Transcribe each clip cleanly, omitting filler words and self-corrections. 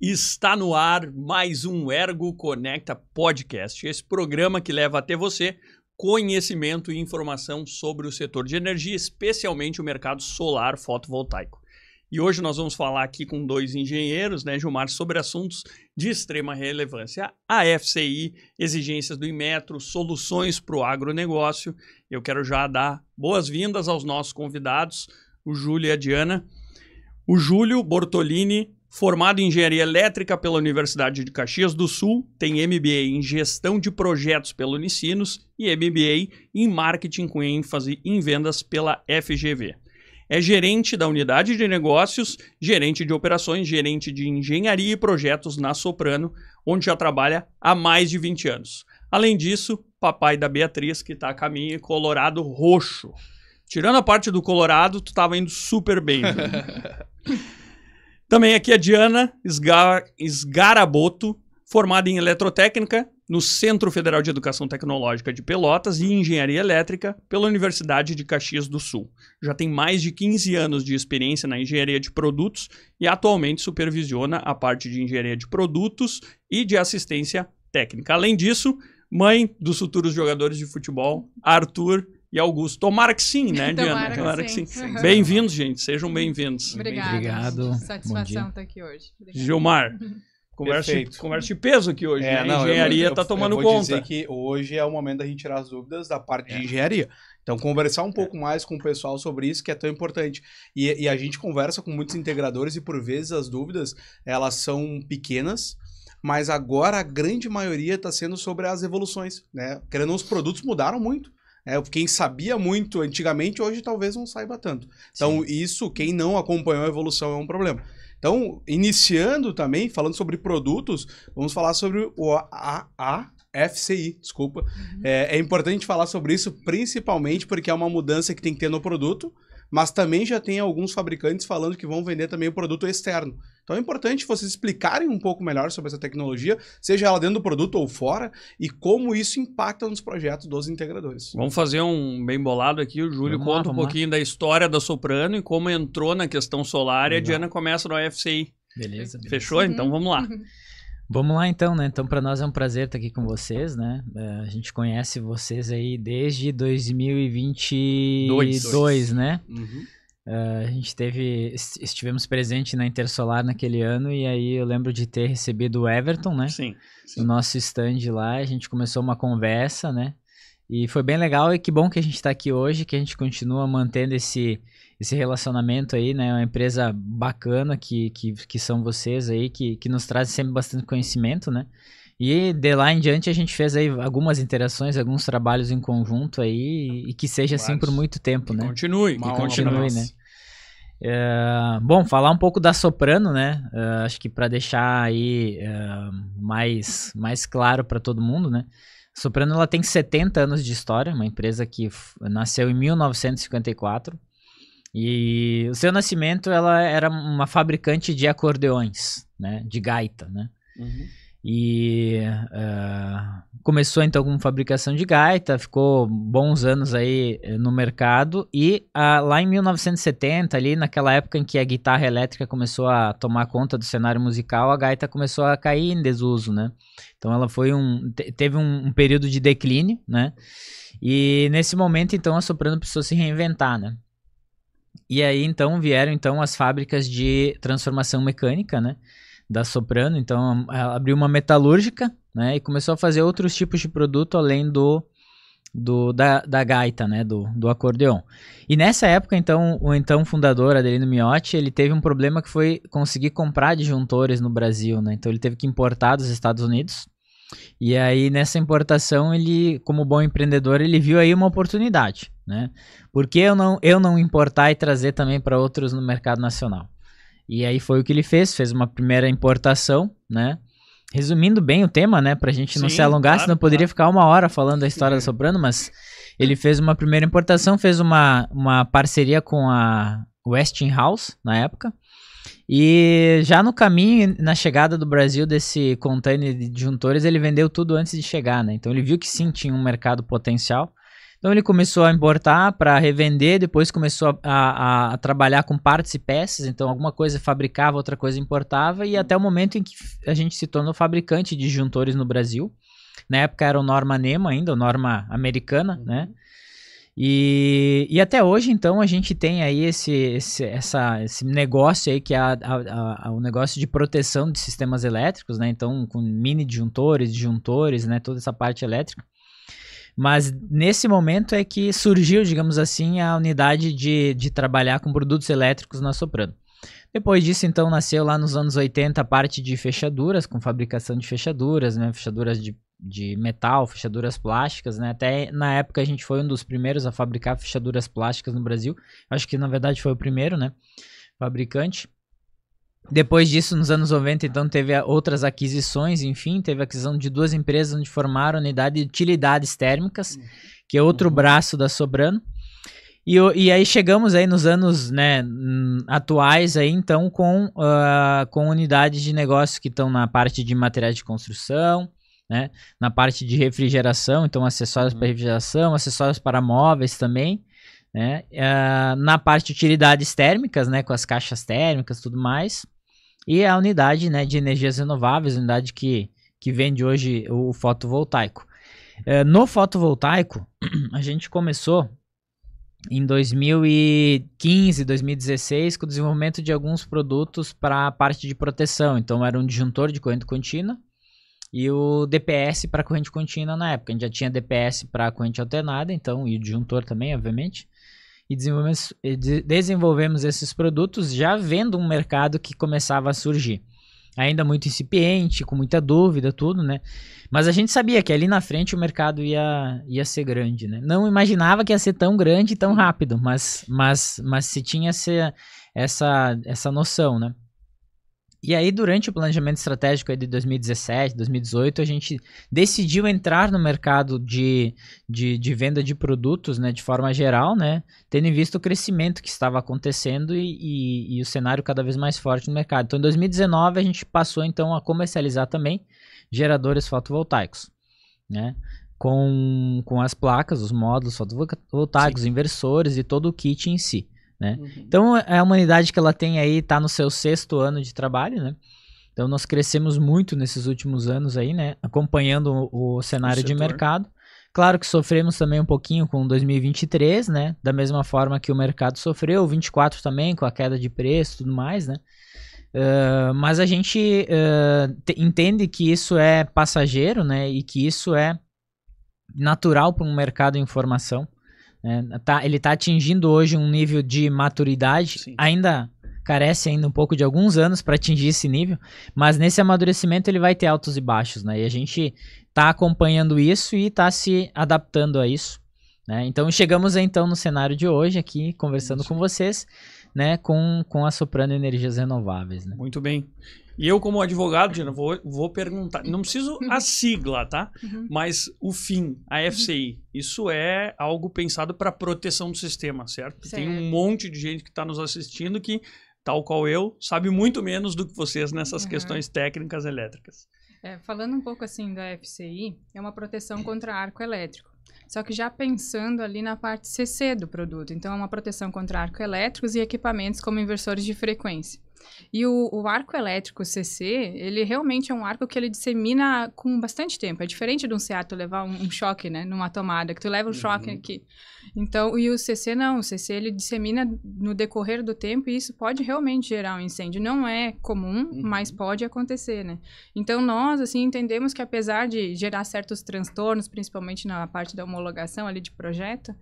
Está no ar mais um Ergo Conecta Podcast, esse programa que leva até você conhecimento e informação sobre o setor de energia, especialmente o mercado solar fotovoltaico. E hoje nós vamos falar aqui com dois engenheiros, né, Gilmar, sobre assuntos de extrema relevância. A FCI, exigências do Inmetro, soluções para o agronegócio. Eu quero já dar boas-vindas aos nossos convidados, o Júlio e a Diana. O Júlio Bortolini, formado em Engenharia Elétrica pela Universidade de Caxias do Sul, tem MBA em Gestão de Projetos pela Unicinos e MBA em Marketing com ênfase em Vendas pela FGV. É gerente da Unidade de Negócios, gerente de Operações, gerente de Engenharia e Projetos na Soprano, onde já trabalha há mais de 20 anos. Além disso, papai da Beatriz, que está a caminho, Colorado Roxo. Tirando a parte do Colorado, tu estava indo super bem. Também aqui a Diana Sgaraboto, formada em Eletrotécnica no Centro Federal de Educação Tecnológica de Pelotas e Engenharia Elétrica pela Universidade de Caxias do Sul. Já tem mais de 15 anos de experiência na engenharia de produtos e atualmente supervisiona a parte de engenharia de produtos e de assistência técnica. Além disso, mãe dos futuros jogadores de futebol, Arthur e Augusto. Tomara que sim, né, Diana? Tomara que sim. Bem-vindos, gente. Sejam bem-vindos. Obrigado. Satisfação estar aqui hoje. Obrigada. Gilmar, conversa de peso aqui hoje. A engenharia está tomando conta. Eu vou dizer que hoje é o momento da gente tirar as dúvidas da parte de engenharia. Então, conversar um pouco mais com o pessoal sobre isso, que é tão importante. E a gente conversa com muitos integradores e, por vezes, as dúvidas, elas são pequenas, mas agora a grande maioria está sendo sobre as evoluções, né? Querendo ou não, os produtos mudaram muito. Quem sabia muito antigamente, hoje talvez não saiba tanto. Então, isso, quem não acompanhou a evolução é um problema. Então, iniciando também, falando sobre produtos, vamos falar sobre a FCI, desculpa. É importante falar sobre isso, principalmente porque é uma mudança que tem que ter no produto, mas também já tem alguns fabricantes falando que vão vender também o produto externo. Então é importante vocês explicarem um pouco melhor sobre essa tecnologia, seja ela dentro do produto ou fora, e como isso impacta nos projetos dos integradores. Vamos fazer um bem bolado aqui. O Júlio conta um pouquinho da história da Soprano e como entrou na questão solar. E a Diana começa no FCI. Beleza. Fechou? Então vamos lá. Vamos lá então, né? Então para nós é um prazer estar aqui com vocês, né? A gente conhece vocês aí desde 2022, né? A gente estivemos presente na Intersolar naquele ano e aí eu lembro de ter recebido o Everton, né? Sim. No nosso stand lá, a gente começou uma conversa, né? E foi bem legal e que bom que a gente está aqui hoje, que a gente continua mantendo esse relacionamento aí, né? Uma empresa bacana que são vocês aí, que nos traz sempre bastante conhecimento, né? E de lá em diante a gente fez aí algumas interações, alguns trabalhos em conjunto aí e que seja assim por muito tempo, né? Continue, né? Bom, falar um pouco da Soprano, né? Acho que para deixar aí mais claro para todo mundo, né? A Soprano ela tem 70 anos de história, uma empresa que nasceu em 1954 e o seu nascimento ela era uma fabricante de acordeões, né? De gaita, né? E começou então com fabricação de gaita, ficou bons anos aí no mercado e lá em 1970, ali naquela época em que a guitarra elétrica começou a tomar conta do cenário musical, a gaita começou a cair em desuso, né? Então ela teve um período de declínio, né? E nesse momento então a Soprano precisou se reinventar, né? E aí então vieram então as fábricas de transformação mecânica, né? Da Soprano, então ela abriu uma metalúrgica, né, e começou a fazer outros tipos de produto além da gaita, né, do acordeon. E nessa época, então, o então fundador, Adelino Miotti, ele teve um problema que foi conseguir comprar disjuntores no Brasil, né, então ele teve que importar dos Estados Unidos, e aí nessa importação, ele, como bom empreendedor, ele viu aí uma oportunidade, né, por que eu não importar e trazer também para outros no mercado nacional? E aí foi o que ele fez uma primeira importação, né? Resumindo bem o tema, né? Pra gente não se alongar, senão poderia ficar uma hora falando da história da Soprano, mas ele fez uma primeira importação, fez uma parceria com a Westinghouse, na época, e já no caminho, na chegada do Brasil desse container de disjuntores, ele vendeu tudo antes de chegar, né? Então ele viu que sim, tinha um mercado potencial. Então ele começou a importar para revender, depois começou a trabalhar com partes e peças, então alguma coisa fabricava, outra coisa importava, e até o momento em que a gente se tornou fabricante de disjuntores no Brasil. Na época era o Norma NEMA ainda, o Norma americana, né? E até hoje, então, a gente tem aí esse negócio aí que é o negócio de proteção de sistemas elétricos, né? Então, com mini disjuntores, né? Toda essa parte elétrica. Mas nesse momento é que surgiu, digamos assim, a unidade de trabalhar com produtos elétricos na Soprano. Depois disso, então, nasceu lá nos anos 80 a parte de fechaduras, com fabricação de fechaduras, né? Fechaduras de metal, fechaduras plásticas, né? Até na época a gente foi um dos primeiros a fabricar fechaduras plásticas no Brasil. Acho que na verdade foi o primeiro, né? Fabricante. Depois disso, nos anos 90, então, teve outras aquisições, enfim, teve a aquisição de 2 empresas onde formaram a unidade de utilidades térmicas, que é outro braço da Soprano. E aí chegamos aí nos anos, né, atuais aí, então, com unidades de negócio que estão na parte de materiais de construção, né, na parte de refrigeração, então acessórios para refrigeração, acessórios para móveis também, né, na parte de utilidades térmicas, né, com as caixas térmicas e tudo mais, e a unidade, né, de energias renováveis, unidade que vende hoje o fotovoltaico. No fotovoltaico, a gente começou em 2015, 2016, com o desenvolvimento de alguns produtos para a parte de proteção. Então, era um disjuntor de corrente contínua e o DPS para corrente contínua na época. A gente já tinha DPS para corrente alternada, então, e o disjuntor também, obviamente. E desenvolvemos esses produtos já vendo um mercado que começava a surgir. Ainda muito incipiente, com muita dúvida, tudo, né? Mas a gente sabia que ali na frente o mercado ia ser grande, né? Não imaginava que ia ser tão grande e tão rápido, mas se tinha essa noção, né? E aí, durante o planejamento estratégico aí de 2017, 2018, a gente decidiu entrar no mercado de venda de produtos, né, de forma geral, né, tendo em vista o crescimento que estava acontecendo e o cenário cada vez mais forte no mercado. Então, em 2019, a gente passou, então, a comercializar também geradores fotovoltaicos, né, com as placas, os módulos fotovoltaicos, inversores e todo o kit em si. Né? Então, é uma unidade que ela tem aí, está no seu 6º ano de trabalho, né? Então, nós crescemos muito nesses últimos anos aí, né? Acompanhando o cenário de mercado. Claro que sofremos também um pouquinho com 2023, né? Da mesma forma que o mercado sofreu, 24 também, com a queda de preço e tudo mais, né? Mas a gente entende que isso é passageiro, né? E que isso é natural para um mercado em formação. Ele está atingindo hoje um nível de maturidade, ainda carece ainda um pouco de alguns anos para atingir esse nível, mas nesse amadurecimento ele vai ter altos e baixos, né? E a gente está acompanhando isso e está se adaptando a isso, né? Então chegamos então no cenário de hoje aqui, conversando com vocês, né? Com a Soprano Energias Renováveis, né? Muito bem. E eu, como advogado, Diana, vou perguntar, não preciso a sigla, tá? Mas o fim, a FCI, isso é algo pensado para proteção do sistema, certo? Tem um monte de gente que está nos assistindo que, tal qual eu, sabe muito menos do que vocês nessas questões técnicas elétricas. Falando um pouco assim da FCI, é uma proteção contra arco elétrico. Só que já pensando ali na parte CC do produto. Então, é uma proteção contra arco elétricos e equipamentos como inversores de frequência. E o arco elétrico CC, ele realmente é um arco que ele dissemina com bastante tempo. É diferente de um CA, tu levar um choque, né, numa tomada, que tu leva o choque aqui. Então, e o CC não, o CC ele dissemina no decorrer do tempo e isso pode realmente gerar um incêndio. Não é comum, mas pode acontecer, né? Então, nós, assim, entendemos que apesar de gerar certos transtornos, principalmente na parte da homologação ali de projeto,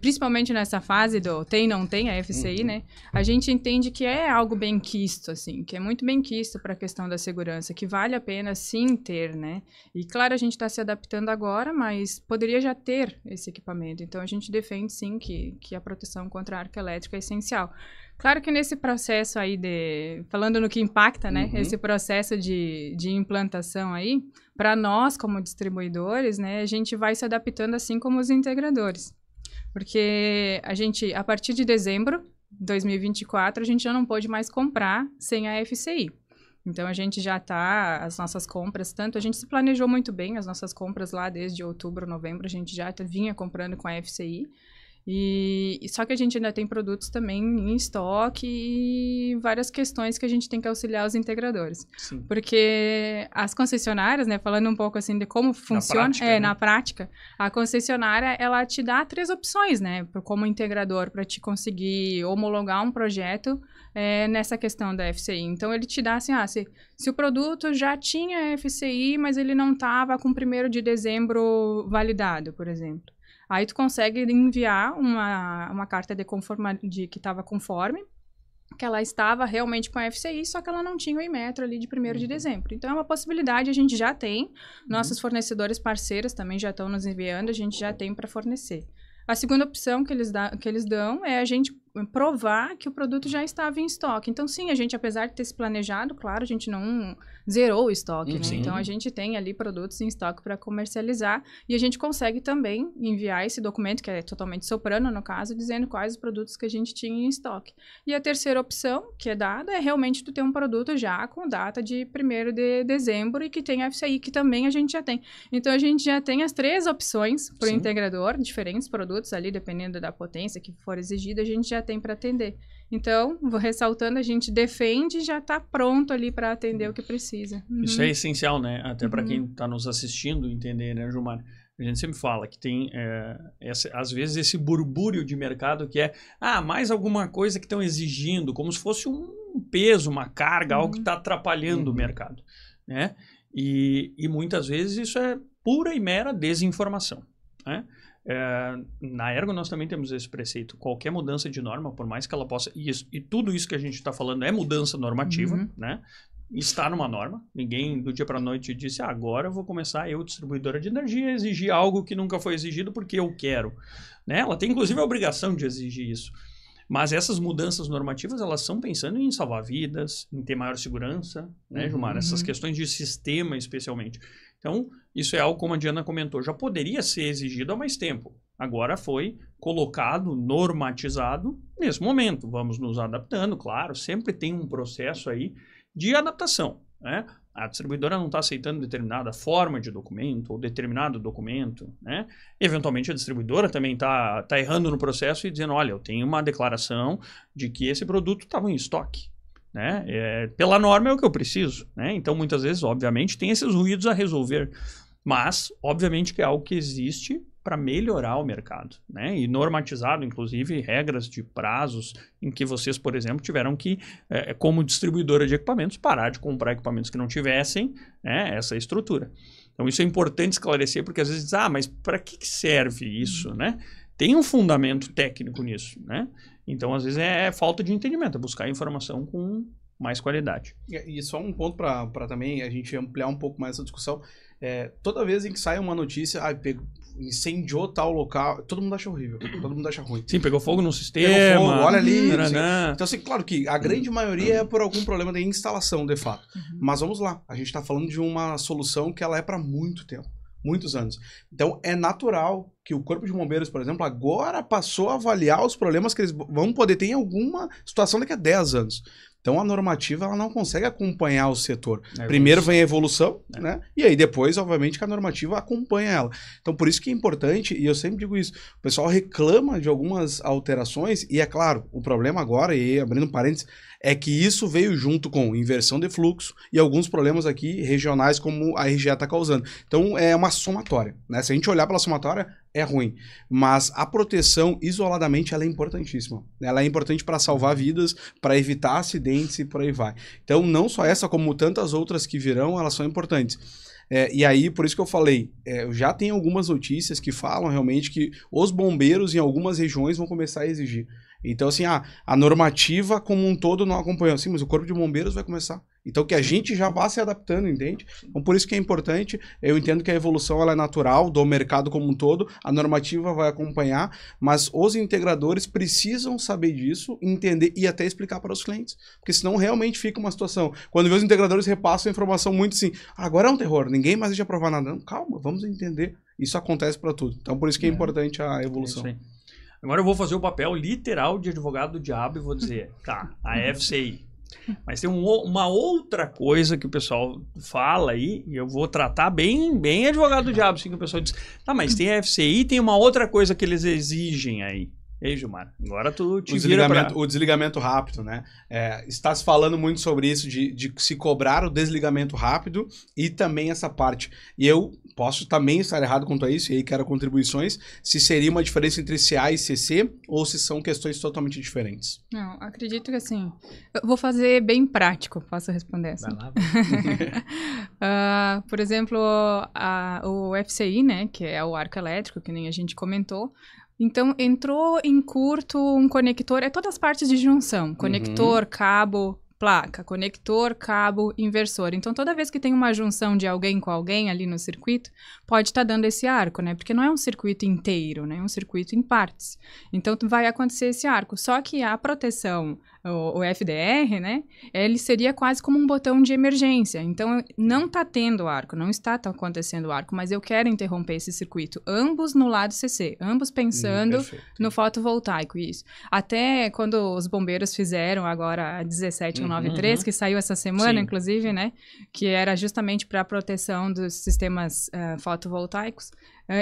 principalmente nessa fase do tem, não tem, a FCI, né? A gente entende que é algo bem quisto, assim, que é muito bem quisto para a questão da segurança, que vale a pena sim ter, né? E claro, a gente está se adaptando agora, mas poderia já ter esse equipamento. Então, a gente defende sim que a proteção contra arco elétrico é essencial. Claro que nesse processo aí falando no que impacta, né? Esse processo de implantação aí, para nós como distribuidores, né? A gente vai se adaptando assim como os integradores. Porque a partir de dezembro de 2024, a gente já não pode mais comprar sem a FCI. Então, a gente já está, as nossas compras, tanto a gente se planejou muito bem, as nossas compras lá desde outubro, novembro, a gente já vinha comprando com a FCI. Só que a gente ainda tem produtos também em estoque e várias questões que a gente tem que auxiliar os integradores. Sim. Porque as concessionárias, né, falando um pouco assim de como funciona, na prática, a concessionária, ela te dá 3 opções, né, como integrador, para te conseguir homologar um projeto nessa questão da FCI. Então, ele te dá assim, se o produto já tinha FCI, mas ele não estava com 1º de dezembro validado, por exemplo. Aí tu consegue enviar uma carta de que estava conforme, que ela estava realmente com a FCI, só que ela não tinha o Inmetro ali de 1º de dezembro. Então, é uma possibilidade, a gente já tem. Nossos fornecedores parceiros também já estão nos enviando, a gente já tem para fornecer. A segunda opção que eles dão é a gente provar que o produto já estava em estoque. Então, sim, a gente, apesar de ter se planejado, claro, a gente não zerou o estoque, né? Então, a gente tem ali produtos em estoque para comercializar e a gente consegue também enviar esse documento, que é totalmente soprano, no caso, dizendo quais os produtos que a gente tinha em estoque. E a terceira opção, que é dada, é realmente tu ter um produto já com data de 1º de dezembro e que tem FCI, que também a gente já tem. Então, a gente já tem as 3 opções para o integrador, diferentes produtos ali, dependendo da potência que for exigida, a gente já tem para atender. Então, vou ressaltando, a gente defende e já está pronto ali para atender o que precisa. Isso é essencial, né? Até para quem está nos assistindo entender, né, Gilmar? A gente sempre fala que tem, às vezes, esse burbúrio de mercado que é, mais alguma coisa que estão exigindo, como se fosse um peso, uma carga, algo que está atrapalhando o mercado, né? E muitas vezes isso é pura e mera desinformação, né? Na Ergo nós também temos esse preceito. Qualquer mudança de norma, por mais que ela possa... E tudo isso que a gente está falando é mudança normativa, né? Está numa norma. Ninguém do dia para a noite disse, agora eu vou começar, eu, distribuidora de energia, a exigir algo que nunca foi exigido porque eu quero, né? Ela tem inclusive a obrigação de exigir isso. Mas essas mudanças normativas, elas são pensando em salvar vidas, em ter maior segurança, né, Gilmar? Essas questões de sistema, especialmente. Então, isso é algo, como a Diana comentou, já poderia ser exigido há mais tempo. Agora foi colocado, normatizado nesse momento. Vamos nos adaptando, claro, sempre tem um processo aí de adaptação, né? A distribuidora não está aceitando determinada forma de documento ou determinado documento, né? Eventualmente a distribuidora também está errando no processo e dizendo, olha, eu tenho uma declaração de que esse produto estava em estoque, né? Pela norma é o que eu preciso, né? Então muitas vezes, obviamente, tem esses ruídos a resolver, mas obviamente que é algo que existe para melhorar o mercado, né? E normatizado, inclusive, regras de prazos em que vocês, por exemplo, tiveram que, como distribuidora de equipamentos, parar de comprar equipamentos que não tivessem, né, essa estrutura. Então, isso é importante esclarecer, porque às vezes diz, mas para que serve isso, né? Tem um fundamento técnico nisso, né? Então, às vezes, é falta de entendimento, é buscar informação com mais qualidade. E só um ponto para também a gente ampliar um pouco mais essa discussão. Toda vez em que sai uma notícia, incendiou tal local, todo mundo acha horrível, todo mundo acha ruim. Sim, pegou fogo no sistema. Pegou fogo, olha ali. Assim. Então, assim, claro que a grande maioria é por algum problema de instalação, de fato. Mas vamos lá, a gente está falando de uma solução que ela é para muito tempo. Muitos anos. Então, é natural que o Corpo de Bombeiros, por exemplo, agora passou a avaliar os problemas que eles vão poder ter em alguma situação daqui a 10 anos. Então, a normativa ela não consegue acompanhar o setor. Primeiro vem a evolução, né? E aí depois, obviamente, que a normativa acompanha ela. Então, por isso que é importante, e eu sempre digo isso, o pessoal reclama de algumas alterações, e é claro, o problema agora, e abrindo um parênteses, é que isso veio junto com inversão de fluxo e alguns problemas aqui regionais como a RGE está causando. Então, é uma somatória, né? Se a gente olhar pela somatória, é ruim. Mas a proteção, isoladamente, ela é importantíssima. Ela é importante para salvar vidas, para evitar acidentes e por aí vai. Então, não só essa, como tantas outras que virão, elas são importantes. E aí, por isso que eu falei, eu já tenho algumas notícias que falam realmente que os bombeiros em algumas regiões vão começar a exigir. Então, assim, a normativa como um todo não acompanhou. Sim, mas o Corpo de Bombeiros vai começar. Então, que a gente já vá se adaptando, entende? Então, por isso que é importante. Eu entendo que a evolução ela é natural do mercado como um todo. A normativa vai acompanhar, mas os integradores precisam saber disso, entender e até explicar para os clientes. Porque senão realmente fica uma situação. Quando vê os integradores repassam a informação muito assim, agora é um terror, ninguém mais deixa aprovar nada. Não, calma, vamos entender. Isso acontece para tudo. Então, por isso que é importante a evolução. É isso aí. Agora eu vou fazer o papel literal de advogado do diabo e vou dizer, tá, a FCI, Mas tem uma outra coisa que o pessoal fala aí, e eu vou tratar bem advogado do diabo, assim, que o pessoal diz, tá, mas tem a FCI, tem uma outra coisa que eles exigem aí. Ei, Gilmar, agora tu te vira pra... O desligamento rápido, né? Está se falando muito sobre isso, de se cobrar o desligamento rápido e também essa parte. E eu posso também estar errado quanto a isso, e aí quero contribuições, se seria uma diferença entre CA e CC, ou se são questões totalmente diferentes. Não, acredito que assim, eu vou fazer bem prático, posso responder essa. Vai lá. Por exemplo, o FCI, né, que é o arco elétrico, que nem a gente comentou. Então, entrou em curto um conector, é todas as partes de junção, conector, cabo, placa, conector, cabo, inversor. Então, toda vez que tem uma junção de alguém com alguém ali no circuito, pode estar dando esse arco, né? Porque não é um circuito inteiro, né? É um circuito em partes. Então, vai acontecer esse arco. Só que a proteção, o FDR, né? Ele seria quase como um botão de emergência. Então, não está tendo arco, não está acontecendo arco, mas eu quero interromper esse circuito. Ambos no lado CC, ambos pensando no fotovoltaico, isso. Até quando os bombeiros fizeram agora a 17193, que saiu essa semana, inclusive, né? Que era justamente para a proteção dos sistemas fotovoltaicos.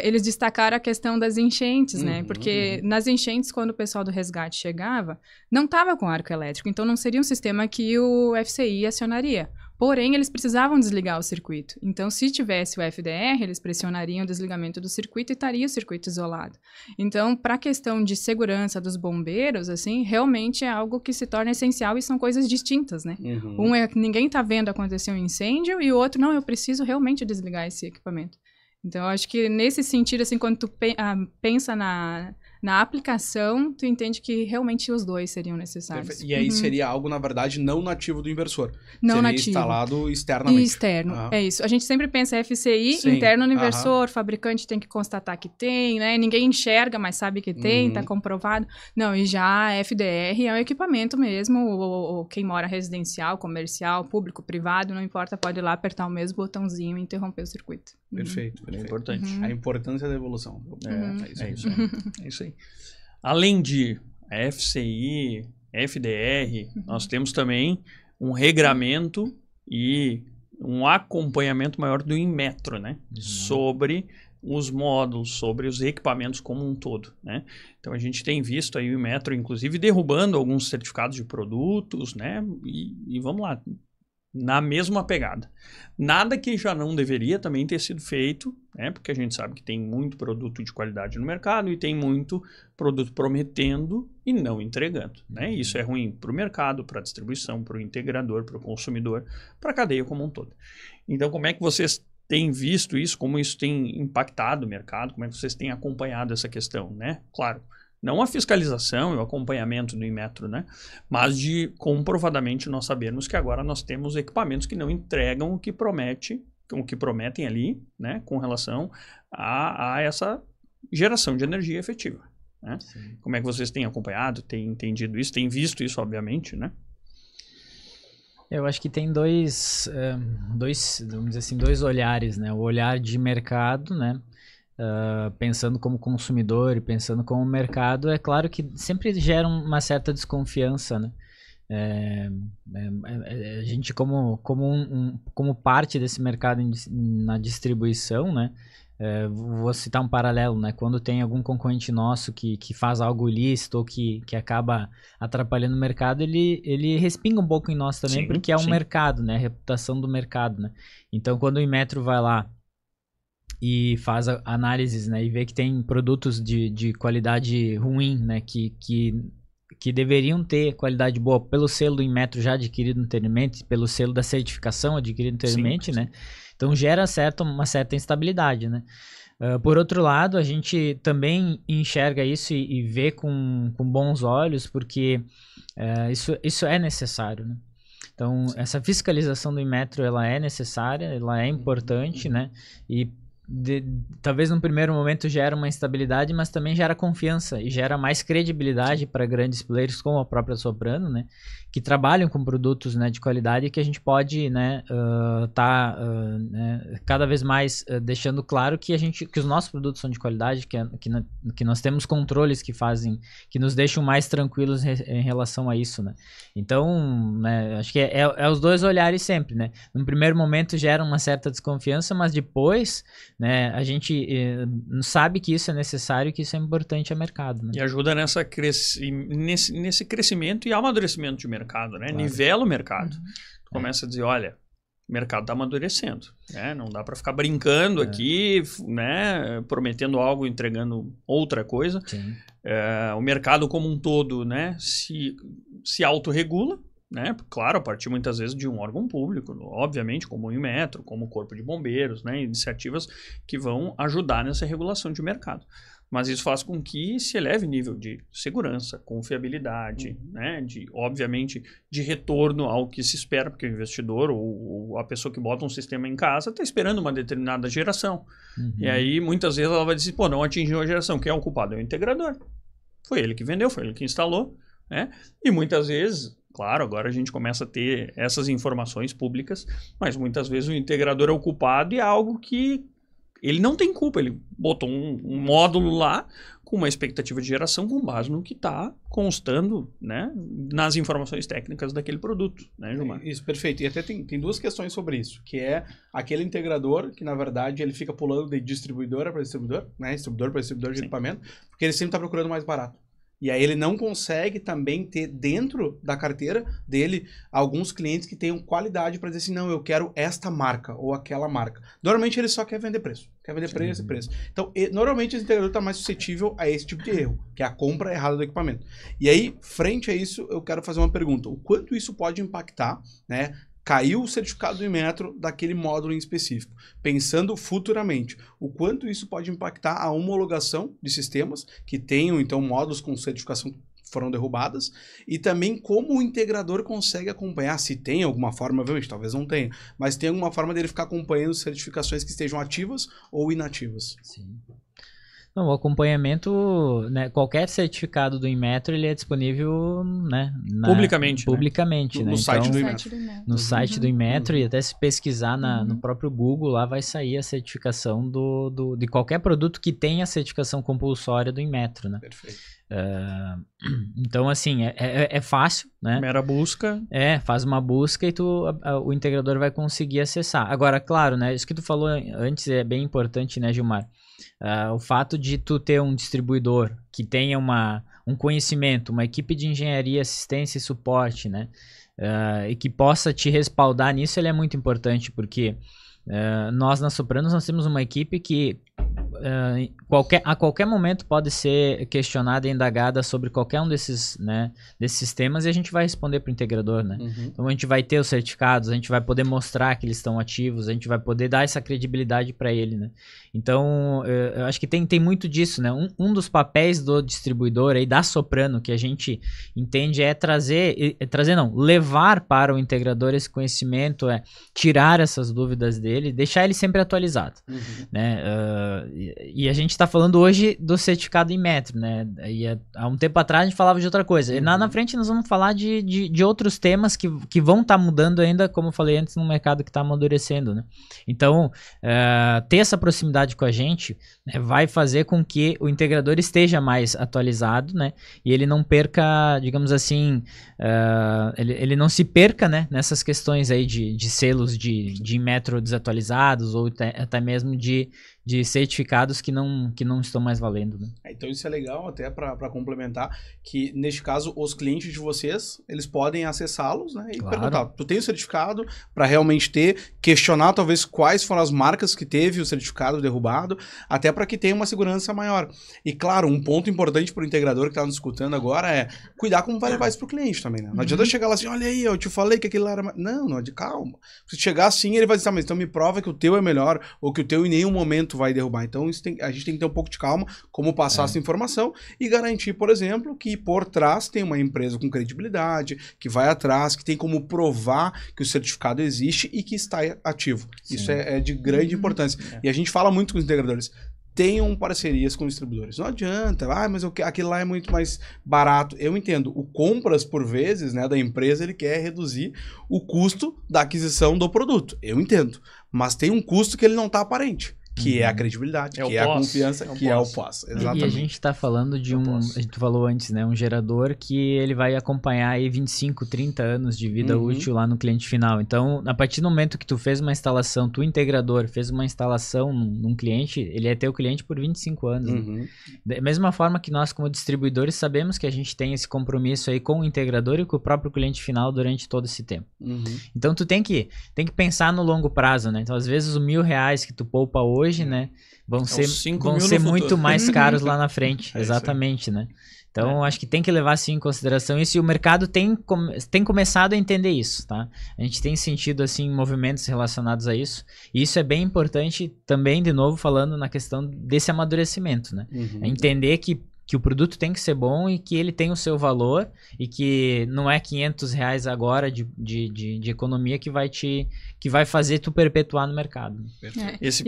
Eles destacaram a questão das enchentes, né? Porque nas enchentes, quando o pessoal do resgate chegava, não estava com arco elétrico. Então, não seria um sistema que o FCI acionaria. Porém, eles precisavam desligar o circuito. Então, se tivesse o FDR, eles pressionariam o desligamento do circuito e estaria o circuito isolado. Então, para a questão de segurança dos bombeiros, assim, realmente é algo que se torna essencial e são coisas distintas, né? Um é que ninguém está vendo acontecer um incêndio e o outro, não, eu preciso realmente desligar esse equipamento. Então, eu acho que nesse sentido, assim, quando tu pensa na aplicação, tu entende que realmente os dois seriam necessários. E aí seria algo, na verdade, não nativo do inversor. Não seria nativo. Instalado externamente. Externo, é isso. A gente sempre pensa FCI, interno no inversor, fabricante tem que constatar que tem, né? Ninguém enxerga, mas sabe que tem, tá comprovado. Não, e já a FDR é um equipamento mesmo, ou quem mora residencial, comercial, público, privado, não importa, pode ir lá apertar o mesmo botãozinho e interromper o circuito. Perfeito. É importante. A importância da evolução. É isso aí. É isso aí. Além de FCI, FDR, nós temos também um regramento e um acompanhamento maior do Inmetro, né? Sobre os módulos, sobre os equipamentos como um todo, né? Então, a gente tem visto aí o Inmetro, inclusive, derrubando alguns certificados de produtos, né? E vamos lá, na mesma pegada. Nada que já não deveria também ter sido feito, né? Porque a gente sabe que tem muito produto de qualidade no mercado e tem muito produto prometendo e não entregando, né? Isso é ruim para o mercado, para a distribuição, para o integrador, para o consumidor, para a cadeia como um todo. Então, como é que vocês têm visto isso? Como isso tem impactado o mercado? Como é que vocês têm acompanhado essa questão, né? Claro, não a fiscalização e o acompanhamento do Inmetro, né? Mas de comprovadamente nós sabemos que agora nós temos equipamentos que não entregam o que prometem ali, né? Com relação a essa geração de energia efetiva, né? Como é que vocês têm acompanhado, têm entendido isso, têm visto isso, obviamente, né? Eu acho que tem dois, vamos dizer assim, dois olhares, né? O olhar de mercado, né? Pensando como consumidor e pensando como mercado, é claro que sempre gera uma certa desconfiança, né? A gente como parte desse mercado na distribuição, né? Vou citar um paralelo, né? Quando tem algum concorrente nosso que faz algo ilícito ou que acaba atrapalhando o mercado, ele respinga um pouco em nós também, porque é um mercado, né? A reputação do mercado, né? Então, quando o Inmetro vai lá e faz análises, né, e vê que tem produtos de qualidade ruim, né, que deveriam ter qualidade boa pelo selo do Inmetro já adquirido anteriormente, pelo selo da certificação adquirido anteriormente, né, então gera uma certa instabilidade, né. Por outro lado, a gente também enxerga isso e vê com bons olhos, porque isso é necessário, né. Então, essa fiscalização do Inmetro, ela é necessária, ela é importante, né, e talvez num primeiro momento gera uma instabilidade, mas também gera confiança e gera mais credibilidade para grandes players como a própria Soprano, né, que trabalham com produtos, né, de qualidade e que a gente pode, né, né, cada vez mais deixando claro que os nossos produtos são de qualidade, que nós temos controles que nos deixam mais tranquilos em relação a isso, né. Então, né, acho que é os dois olhares sempre, né. No primeiro momento gera uma certa desconfiança, mas depois, né, a gente sabe que isso é necessário e que isso é importante ao mercado, né? E ajuda nesse crescimento e amadurecimento de mercado, né? Claro. Nivela o mercado. Tu começa a dizer, olha, o mercado está amadurecendo, né? Não dá para ficar brincando aqui, né? Prometendo algo, entregando outra coisa. O mercado como um todo, né? Se autorregula, né? Claro, a partir muitas vezes de um órgão público, obviamente, como o Inmetro, como o Corpo de Bombeiros, né? Iniciativas que vão ajudar nessa regulação de mercado. Mas isso faz com que se eleve o nível de segurança, confiabilidade, né? Obviamente, de retorno ao que se espera, porque o investidor ou a pessoa que bota um sistema em casa está esperando uma determinada geração. E aí, muitas vezes, ela vai dizer, pô, não atingiu a geração. Quem é o culpado? É o integrador. Foi ele que vendeu, foi ele que instalou, né? E muitas vezes... Claro, agora a gente começa a ter essas informações públicas, mas muitas vezes o integrador é o culpado e é algo que ele não tem culpa. Ele botou um módulo lá com uma expectativa de geração com base no que está constando, né, nas informações técnicas daquele produto, né, Gilmar? Isso, perfeito. E até tem duas questões sobre isso, que é aquele integrador que, na verdade, ele fica pulando de distribuidora para distribuidor, né, distribuidor para distribuidor de equipamento, porque ele sempre está procurando mais barato. E aí ele não consegue também ter dentro da carteira dele alguns clientes que tenham qualidade para dizer assim, não, eu quero esta marca ou aquela marca. Normalmente ele só quer vender preço. Quer vender preço e preço. Então, normalmente o integrador está mais suscetível a esse tipo de erro, que é a compra errada do equipamento. E aí, frente a isso, eu quero fazer uma pergunta. O quanto isso pode impactar, né? Caiu o certificado do Inmetro daquele módulo em específico. Pensando futuramente, o quanto isso pode impactar a homologação de sistemas que tenham, então, módulos com certificação que foram derrubadas, e também como o integrador consegue acompanhar, se tem alguma forma, obviamente, talvez não tenha, mas tem alguma forma dele ficar acompanhando certificações que estejam ativas ou inativas. Sim. Não, o acompanhamento, né, qualquer certificado do Inmetro, ele é disponível, né, publicamente, né? No site do Inmetro. No site do Inmetro, e até se pesquisar no próprio Google, lá vai sair a certificação de qualquer produto que tenha a certificação compulsória do Inmetro, né? Perfeito. Então, assim, é fácil, né? Mera busca. Faz uma busca e o integrador vai conseguir acessar. Agora, claro, né, isso que tu falou antes é bem importante, né, Gilmar? O fato de tu ter um distribuidor que tenha um conhecimento, uma equipe de engenharia, assistência e suporte, né? E que possa te respaldar nisso, ele é muito importante, porque nós na Sopranos nós temos uma equipe que a qualquer momento pode ser questionada e indagada sobre qualquer um desses sistemas, e a gente vai responder para o integrador, né? Então a gente vai ter os certificados, a gente vai poder mostrar que eles estão ativos, a gente vai poder dar essa credibilidade para ele, né? Então eu acho que tem muito disso, né? Um dos papéis do distribuidor aí, da Soprano, que a gente entende levar para o integrador esse conhecimento, tirar essas dúvidas dele, deixar ele sempre atualizado, né? E a gente está falando hoje do certificado Inmetro, né? E há um tempo atrás a gente falava de outra coisa. E na frente nós vamos falar de outros temas que vão estar mudando ainda, como eu falei antes, no mercado que está amadurecendo, né? Então, ter essa proximidade com a gente, né, vai fazer com que o integrador esteja mais atualizado, né? E ele não perca, digamos assim, ele não se perca, né, nessas questões aí de selos de Inmetro desatualizados ou até mesmo de certificados que não estão mais valendo, né? Então isso é legal até para complementar, que neste caso os clientes de vocês, eles podem acessá-los, né, e perguntar, tu tem o certificado para realmente questionar talvez quais foram as marcas que teve o certificado derrubado, até para que tenha uma segurança maior. E claro, um ponto importante para o integrador que está nos escutando agora é cuidar como vai levar isso para o cliente também, né? Não adianta chegar lá assim, olha aí, eu te falei que aquele lá era... Não, calma. Se chegar assim, ele vai dizer, mas então me prova que o teu é melhor, ou que o teu em nenhum momento vai derrubar. Então a gente tem que ter um pouco de calma, como passar essa informação e garantir, por exemplo, que por trás tem uma empresa com credibilidade, que vai atrás, que tem como provar que o certificado existe e que está ativo. Sim. Isso é de grande importância. E a gente fala muito com os integradores. Tenham parcerias com distribuidores. Não adianta, mas aquilo lá é muito mais barato. Eu entendo, o compras, por vezes, né, da empresa, ele quer reduzir o custo da aquisição do produto. Eu entendo. Mas tem um custo que ele não está aparente. Que é a credibilidade, que é a confiança, que é o pós. Exatamente. E a gente está falando de a gente falou antes, né? Um gerador que ele vai acompanhar aí 25, 30 anos de vida útil lá no cliente final. Então, a partir do momento que tu fez uma instalação, tu integrador fez uma instalação num cliente, ele é teu cliente por 25 anos. Né? Da mesma forma que nós, como distribuidores, sabemos que a gente tem esse compromisso aí com o integrador e com o próprio cliente final durante todo esse tempo. Então, tu tem que pensar no longo prazo, né? Então, às vezes, os R$1.000 que tu poupa hoje, né, vão ser muito mais caros lá na frente, exatamente, né? Então, acho que tem que levar, sim, em consideração isso, e o mercado tem começado a entender isso, tá? A gente tem sentido, assim, movimentos relacionados a isso, e isso é bem importante também, de novo, falando na questão desse amadurecimento, né? É entender que o produto tem que ser bom e que ele tem o seu valor e que não é R$500 agora de economia que vai fazer tu perpetuar no mercado. Esse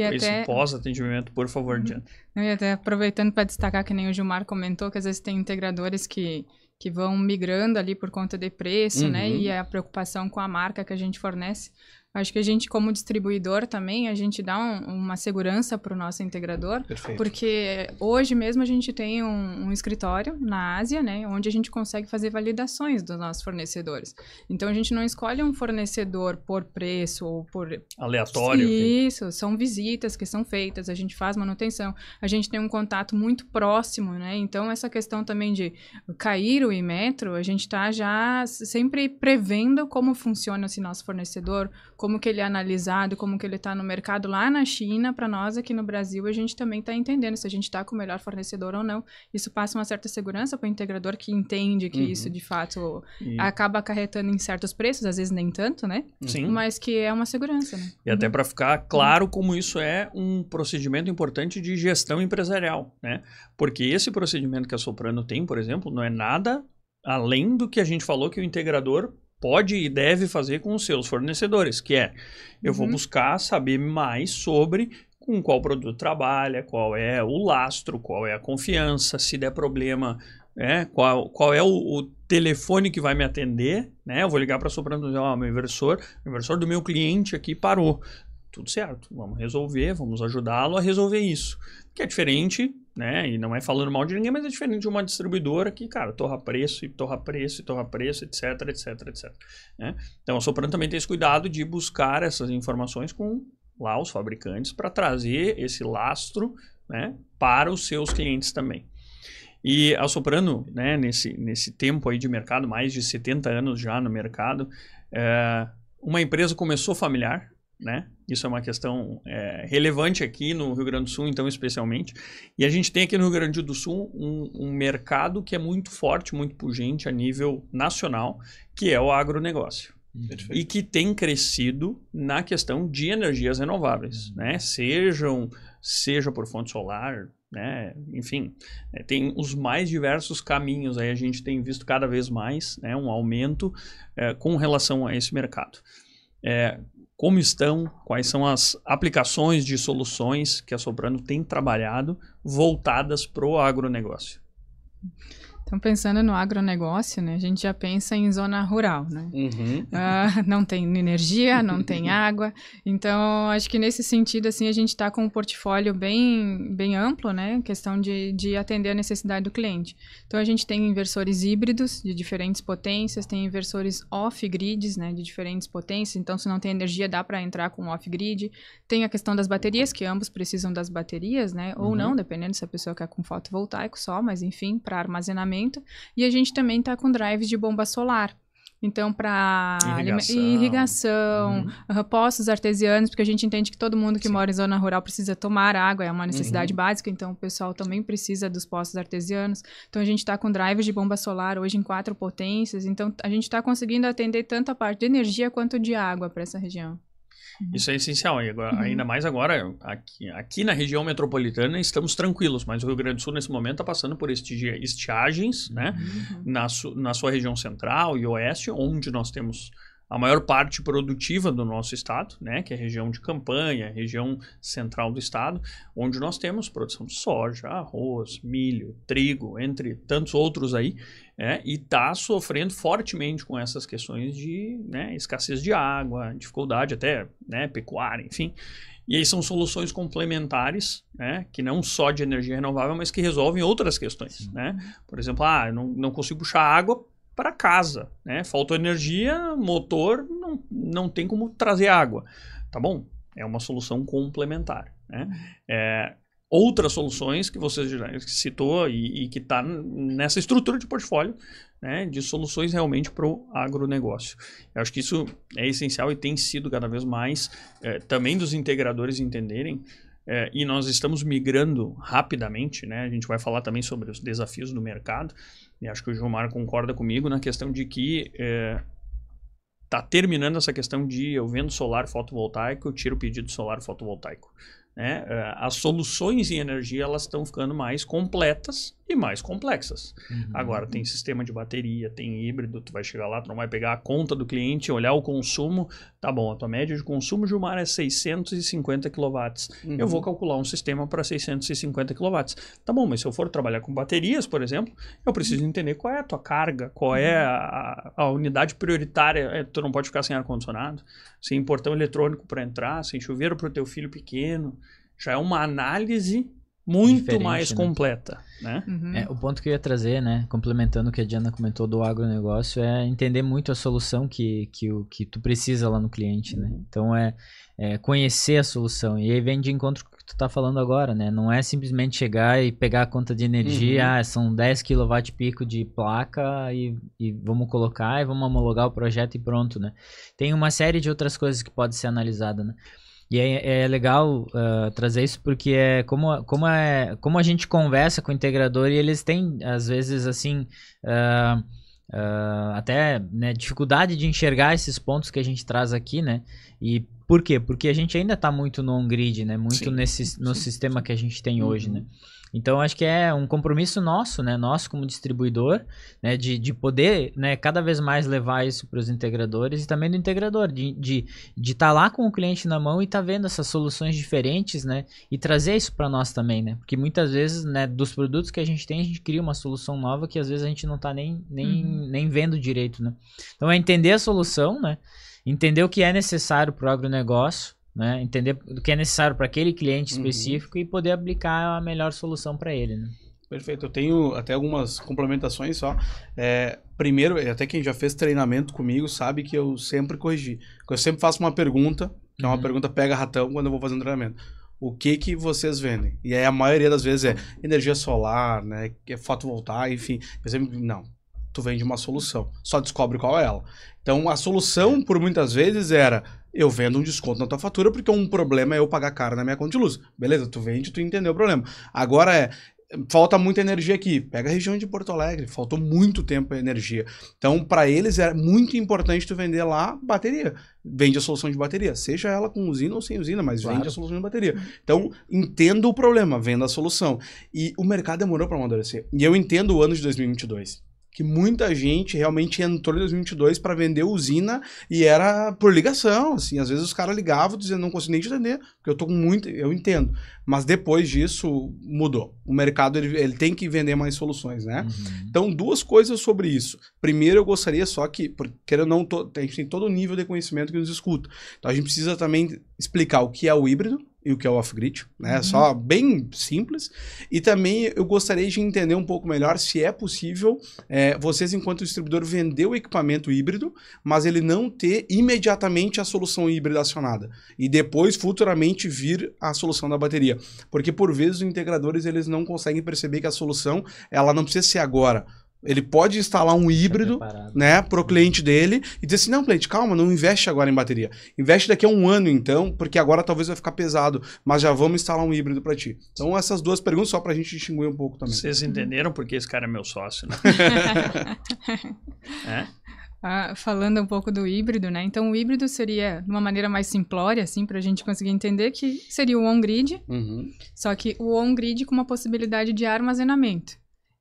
pós-atendimento, por favor, Diana. E até aproveitando para destacar, que nem o Gilmar comentou, que às vezes tem integradores que vão migrando ali por conta de preço, né? E a preocupação com a marca que a gente fornece. Acho que a gente, como distribuidor também, a gente dá uma segurança para o nosso integrador. Perfeito. Porque hoje mesmo a gente tem um escritório na Ásia, né? Onde a gente consegue fazer validações dos nossos fornecedores. Então, a gente não escolhe um fornecedor por preço ou por... aleatório. Isso, são visitas que são feitas, a gente faz manutenção. A gente tem um contato muito próximo, né? Então, essa questão também de cair o Inmetro, a gente está já sempre prevendo como funciona esse nosso fornecedor, como que ele é analisado, como que ele está no mercado lá na China. Para nós aqui no Brasil, a gente também está entendendo se a gente está com o melhor fornecedor ou não. Isso passa uma certa segurança para o integrador que entende que isso, de fato, acaba acarretando em certos preços, às vezes nem tanto, né? Sim. Mas que é uma segurança, né? E até para ficar claro como isso é um procedimento importante de gestão empresarial, né? Porque esse procedimento que a Soprano tem, por exemplo, não é nada além do que a gente falou que o integrador pode e deve fazer com os seus fornecedores, que é, eu vou buscar saber mais sobre com qual produto trabalha, qual é o lastro, qual é a confiança, se der problema, qual é o telefone que vai me atender, né? Eu vou ligar para a Soprano e dizer, o inversor do meu cliente aqui parou. Tudo certo, vamos resolver, vamos ajudá-lo a resolver isso. Que é diferente, né? E não é falando mal de ninguém, mas é diferente de uma distribuidora que, cara, torra preço, etc, etc. Né? Então, a Soprano também tem esse cuidado de buscar essas informações com lá os fabricantes para trazer esse lastro, né, para os seus clientes também. E a Soprano, né, nesse tempo aí de mercado, mais de 70 anos já no mercado, uma empresa começou familiar, né? Isso é uma questão relevante aqui no Rio Grande do Sul, então, especialmente. E a gente tem aqui no Rio Grande do Sul um mercado que é muito forte, muito pujante a nível nacional, que é o agronegócio. Perfeito. E que tem crescido na questão de energias renováveis, né? Seja por fonte solar, né? Enfim, tem os mais diversos caminhos. Aí a gente tem visto cada vez mais, né, um aumento com relação a esse mercado. Como estão, quais são as aplicações de soluções que a Soprano tem trabalhado voltadas para o agronegócio? Então, pensando no agronegócio, né, a gente já pensa em zona rural, né? Não tem energia, não tem água. Então, acho que nesse sentido, assim, a gente está com um portfólio bem amplo, né? Questão de atender a necessidade do cliente. Então, a gente tem inversores híbridos de diferentes potências, tem inversores off-grids, né? De diferentes potências. Então, se não tem energia, dá para entrar com off-grid. Tem a questão das baterias, que ambos precisam das baterias, né? Ou não, dependendo se a pessoa quer com fotovoltaico só, mas enfim, para armazenamento. E a gente também está com drives de bomba solar. Então, para irrigação, poços artesianos, porque a gente entende que todo mundo que mora em zona rural precisa tomar água, é uma necessidade básica, então o pessoal também precisa dos poços artesianos. Então, a gente está com drives de bomba solar hoje em 4 potências, então a gente está conseguindo atender tanto a parte de energia quanto de água para essa região. Isso é essencial. E agora, ainda mais agora, aqui na região metropolitana, estamos tranquilos, mas o Rio Grande do Sul, nesse momento, está passando por estiagens, né? Na sua região central e oeste, onde nós temos a maior parte produtiva do nosso estado, né? Que é a região de Campanha, região central do estado, onde nós temos produção de soja, arroz, milho, trigo, entre tantos outros aí, e está sofrendo fortemente com essas questões de, né, escassez de água, dificuldade até, né, pecuária, enfim. E aí são soluções complementares, né, que não só de energia renovável, mas que resolvem outras questões, né? Por exemplo, eu não consigo puxar água para casa, né? Faltou energia, motor, não tem como trazer água. Tá bom? É uma solução complementar, né? Outras soluções que você já citou e que está nessa estrutura de portfólio, né, de soluções realmente para o agronegócio. Eu acho que isso é essencial e tem sido cada vez mais também dos integradores entenderem, e nós estamos migrando rapidamente, né? A gente vai falar também sobre os desafios do mercado, e acho que o Gilmar concorda comigo na questão de que está terminando essa questão de eu vendo solar fotovoltaico, eu tiro o pedido de solar fotovoltaico. Né? As soluções em energia elas estão ficando mais completas e mais complexas. Agora tem sistema de bateria, tem híbrido, tu vai chegar lá, tu não vai pegar a conta do cliente, olhar o consumo, tá bom, a tua média de consumo, Gilmar, é 650 kW. Eu vou calcular um sistema para 650 kW. Tá bom, mas se eu for trabalhar com baterias, por exemplo, eu preciso entender qual é a tua carga, qual é a unidade prioritária. Tu não pode ficar sem ar-condicionado, sem portão eletrônico para entrar, sem chuveiro para o teu filho pequeno. Já é uma análise muito diferente, mais completa, né? O ponto que eu ia trazer, né, complementando o que a Diana comentou do agronegócio, é entender muito a solução que tu precisa lá no cliente, né? Então é conhecer a solução. E aí vem de encontro com o que tu tá falando agora, né? Não é simplesmente chegar e pegar a conta de energia, são 10 kW pico de placa e vamos colocar e vamos homologar o projeto e pronto, né? Tem uma série de outras coisas que pode ser analisada, né? E é legal trazer isso porque como a gente conversa com o integrador e eles têm, às vezes, assim, até, né, dificuldade de enxergar esses pontos que a gente traz aqui, né? E por quê? Porque a gente ainda está muito no on-grid, né? Muito no sistema que a gente tem hoje, né? Então, acho que é um compromisso nosso, né? Nosso como distribuidor, né? De poder, né, cada vez mais levar isso para os integradores e também do integrador, de estar lá com o cliente na mão e estar vendo essas soluções diferentes, né? E trazer isso para nós também, né? Porque muitas vezes, né, dos produtos que a gente tem, a gente cria uma solução nova que às vezes a gente não está nem vendo direito, né? Então, é entender a solução, né? Entender o que é necessário para o agronegócio, né? Entender o que é necessário para aquele cliente específico e poder aplicar a melhor solução para ele, né? Perfeito, eu tenho até algumas complementações só. Primeiro, até quem já fez treinamento comigo sabe que eu sempre corrigi. Eu sempre faço uma pergunta, que é uma pergunta pega-ratão quando eu vou fazer um treinamento. O que vocês vendem? E aí a maioria das vezes é energia solar, né? Fotovoltaica, enfim. Eu sempre, não, tu vende uma solução, só descobre qual é ela. Então a solução, por muitas vezes, era: eu vendo um desconto na tua fatura porque um problema é eu pagar caro na minha conta de luz. Beleza, tu vende, tu entendeu o problema. Agora falta muita energia aqui. Pega a região de Porto Alegre, faltou muito tempo a energia. Então, para eles é muito importante tu vender lá bateria. Vende a solução de bateria, seja ela com usina ou sem usina, mas vende a solução de bateria. Então, entenda o problema, venda a solução. E o mercado demorou para amadurecer. E eu entendo o ano de 2022. Que muita gente realmente entrou em 2022 para vender usina e era por ligação, assim, às vezes os caras ligavam dizendo: não consigo nem te entender, porque eu tô com muito, eu entendo. Mas depois disso mudou. O mercado ele tem que vender mais soluções, né? Então, duas coisas sobre isso. Primeiro, eu gostaria só que, porque eu não tô, a gente tem todo o nível de conhecimento que nos escuta. Então a gente precisa também explicar o que é o híbrido e o que é o off-grid, né? Só bem simples. E também eu gostaria de entender um pouco melhor se é possível vocês, enquanto distribuidor, vender o equipamento híbrido, mas ele não ter imediatamente a solução híbrida acionada. E depois, futuramente, vir a solução da bateria. Porque, por vezes, os integradores eles não conseguem perceber que a solução ela não precisa ser agora. Ele pode instalar um híbrido, né, pro cliente dele e dizer assim: não, cliente, calma, não investe agora em bateria. Investe daqui a um ano, então, porque agora talvez vai ficar pesado, mas já vamos instalar um híbrido para ti. Então, essas duas perguntas só pra gente distinguir um pouco também. Vocês entenderam porque esse cara é meu sócio, né? Falando um pouco do híbrido, né? Então, o híbrido seria, de uma maneira mais simplória, assim, para a gente conseguir entender, que seria o on-grid, só que o on-grid com uma possibilidade de armazenamento.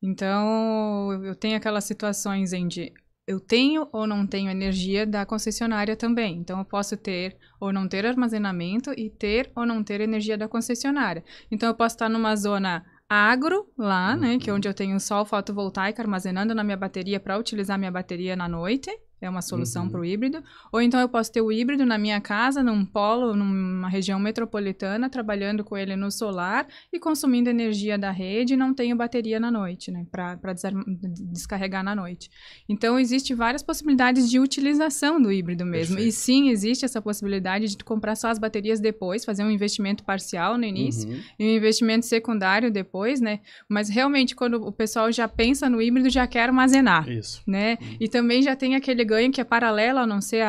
Então, eu tenho aquelas situações em que eu tenho ou não tenho energia da concessionária também. Então, eu posso ter ou não ter armazenamento e ter ou não ter energia da concessionária. Então, eu posso estar numa zona agro lá, né, que é onde eu tenho sol fotovoltaico armazenando na minha bateria para utilizar minha bateria na noite. É uma solução para o híbrido. Ou então eu posso ter o híbrido na minha casa, num polo, numa região metropolitana, trabalhando com ele no solar e consumindo energia da rede e não tenho bateria na noite, né? Para descarregar na noite. Então, existe várias possibilidades de utilização do híbrido mesmo. Perfeito. E sim, existe essa possibilidade de tu comprar só as baterias depois, fazer um investimento parcial no início e um investimento secundário depois, né? Mas realmente, quando o pessoal já pensa no híbrido, já quer armazenar. Isso. Né? E também já tem aquele ganho que é paralelo a não ser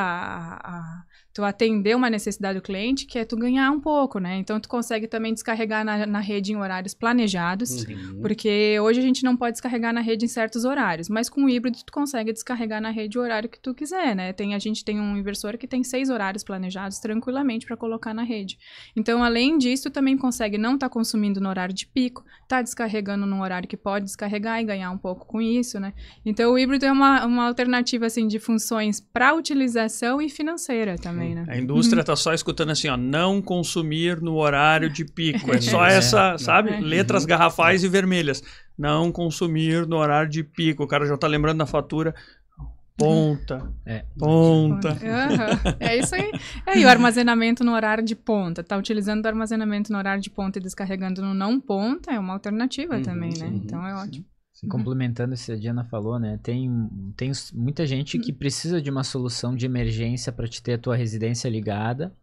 tu atender uma necessidade do cliente, que é tu ganhar um pouco, né? Então, tu consegue também descarregar na rede em horários planejados, porque hoje a gente não pode descarregar na rede em certos horários, mas com o híbrido tu consegue descarregar na rede o horário que tu quiser, né? A gente tem um inversor que tem 6 horários planejados tranquilamente para colocar na rede. Então, além disso, tu também consegue não estar consumindo no horário de pico, tá descarregando num horário que pode descarregar e ganhar um pouco com isso, né? Então, o híbrido é uma alternativa, assim, de funções para utilização e financeira também. Né? A indústria tá só escutando assim, ó, não consumir no horário de pico. É só essa, sabe? Letras garrafais e vermelhas. Não consumir no horário de pico. O cara já tá lembrando da fatura. Ponta. Ponta. É isso aí. E o armazenamento no horário de ponta. Tá utilizando o armazenamento no horário de ponta e descarregando no não ponta é uma alternativa também, né? Então é ótimo. Complementando isso que a Diana falou, né? Tem muita gente que precisa de uma solução de emergência para te ter a tua residência ligada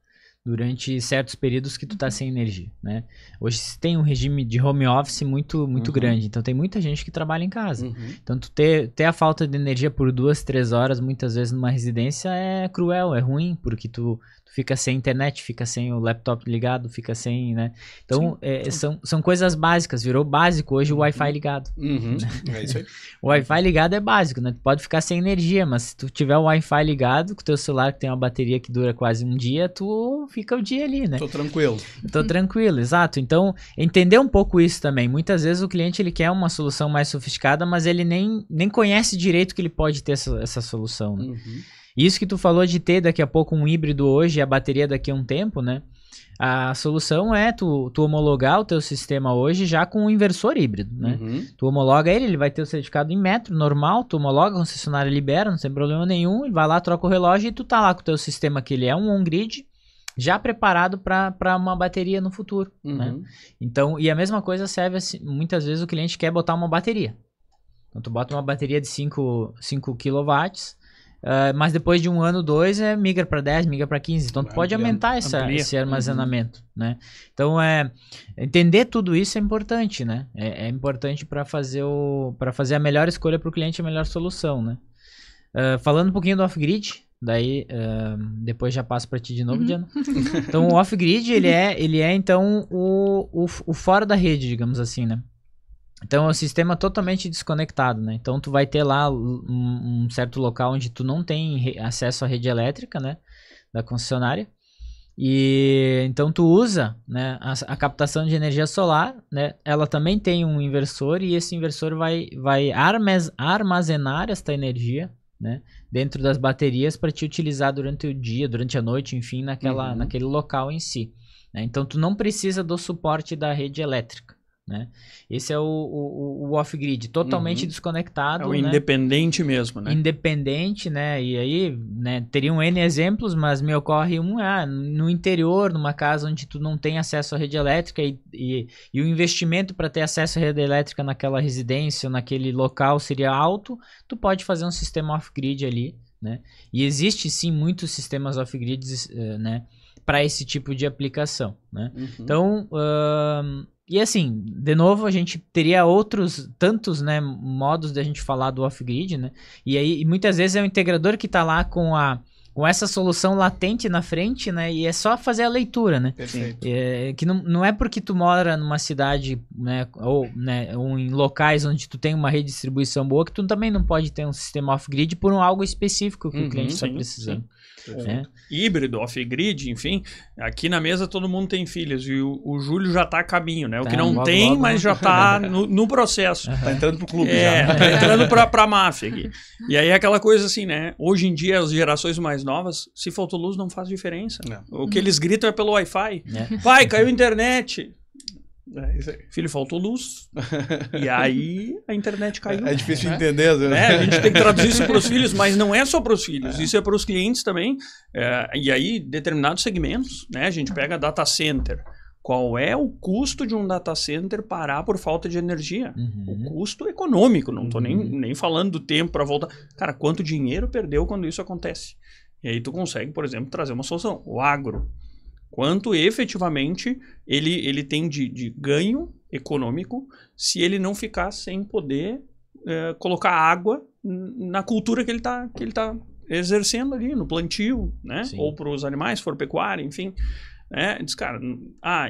durante certos períodos que tu tá sem energia, né? Hoje se tem um regime de home office muito grande, então tem muita gente que trabalha em casa. Então tu ter a falta de energia por 2, 3 horas, muitas vezes numa residência é cruel, é ruim, porque tu fica sem internet, fica sem o laptop ligado, fica sem, né? Então, são coisas básicas, virou básico hoje o Wi-Fi ligado. É isso aí. O Wi-Fi ligado é básico, né? Tu pode ficar sem energia, mas se tu tiver o Wi-Fi ligado, com o teu celular que tem uma bateria que dura quase um dia, tu fica o dia ali, né? Tô tranquilo. Tô tranquilo, exato. Então, entender um pouco isso também. Muitas vezes o cliente ele quer uma solução mais sofisticada, mas ele nem conhece direito que ele pode ter essa solução, né? Isso que tu falou de ter daqui a pouco um híbrido hoje e a bateria daqui a um tempo, né? A solução é tu homologar o teu sistema hoje já com um inversor híbrido, né? Tu homologa ele vai ter o certificado em metro normal, tu homologa, a concessionária libera, não tem problema nenhum, ele vai lá, troca o relógio e tu tá lá com o teu sistema que ele é um on-grid, já preparado para uma bateria no futuro, né? Então, e a mesma coisa serve, assim, muitas vezes o cliente quer botar uma bateria. Então, tu bota uma bateria de 5 kW, mas depois de 1 ano, 2, migra para 10, migra para 15. Então, tu pode aumentar esse armazenamento, né? Então, entender tudo isso é importante, né? É importante para fazer a melhor escolha para o cliente, a melhor solução, né? Falando um pouquinho do off-grid, daí depois já passo para ti de novo, Diana. Então, o off-grid, ele é então o fora da rede, digamos assim, né? Então é um sistema totalmente desconectado, né? Então tu vai ter lá um certo local onde tu não tem acesso à rede elétrica, né? Da concessionária. E então tu usa, né, a captação de energia solar, né? Ela também tem um inversor e esse inversor vai armazenar esta energia, né, dentro das baterias para te utilizar durante o dia, durante a noite, enfim, naquele local em si, né? Então tu não precisa do suporte da rede elétrica, né? Esse é o off-grid, totalmente desconectado. É o né? independente mesmo, né? Independente, né? E aí, né, teriam N exemplos, mas me ocorre no interior, numa casa onde tu não tem acesso à rede elétrica e o investimento para ter acesso à rede elétrica naquela residência ou naquele local seria alto, tu pode fazer um sistema off-grid ali, né? E existe sim muitos sistemas off-grids, né, para esse tipo de aplicação, né? Então, e assim, de novo, a gente teria outros tantos, né, modos de a gente falar do off-grid, né? E aí, muitas vezes é o integrador que está lá com com essa solução latente na frente, né? E é só fazer a leitura, né? Perfeito. Que não é porque tu mora numa cidade, né, ou em locais onde tu tem uma rede de distribuição boa, que tu também não pode ter um sistema off-grid por algo específico que o cliente está precisando. Híbrido, off-grid, enfim. Aqui na mesa todo mundo tem filhos e o Júlio já tá a caminho, né? O que não logo, tem, logo, mas já tá no processo. Tá entrando pro clube já. Tá entrando pra máfia aqui. E aí é aquela coisa assim, né? Hoje em dia, as gerações mais novas, se faltou luz, não faz diferença. O que eles gritam é pelo Wi-Fi. Pai, caiu a internet. Filho, faltou luz. E aí a internet caiu. É difícil de entender, às vezes. A gente tem que traduzir isso para os filhos, mas não é só para os filhos, isso é para os clientes também. E aí, determinados segmentos, né? A gente pega data center. Qual é o custo de um data center parar por falta de energia? O custo econômico, não estou nem falando do tempo para voltar. Cara, quanto dinheiro perdeu quando isso acontece? E aí tu consegue, por exemplo, trazer uma solução. O agro. Quanto efetivamente ele tem de ganho econômico se ele não ficar sem poder colocar água na cultura que ele tá exercendo ali, no plantio, né? Sim. Ou para os animais, se for pecuária, enfim. Diz, cara,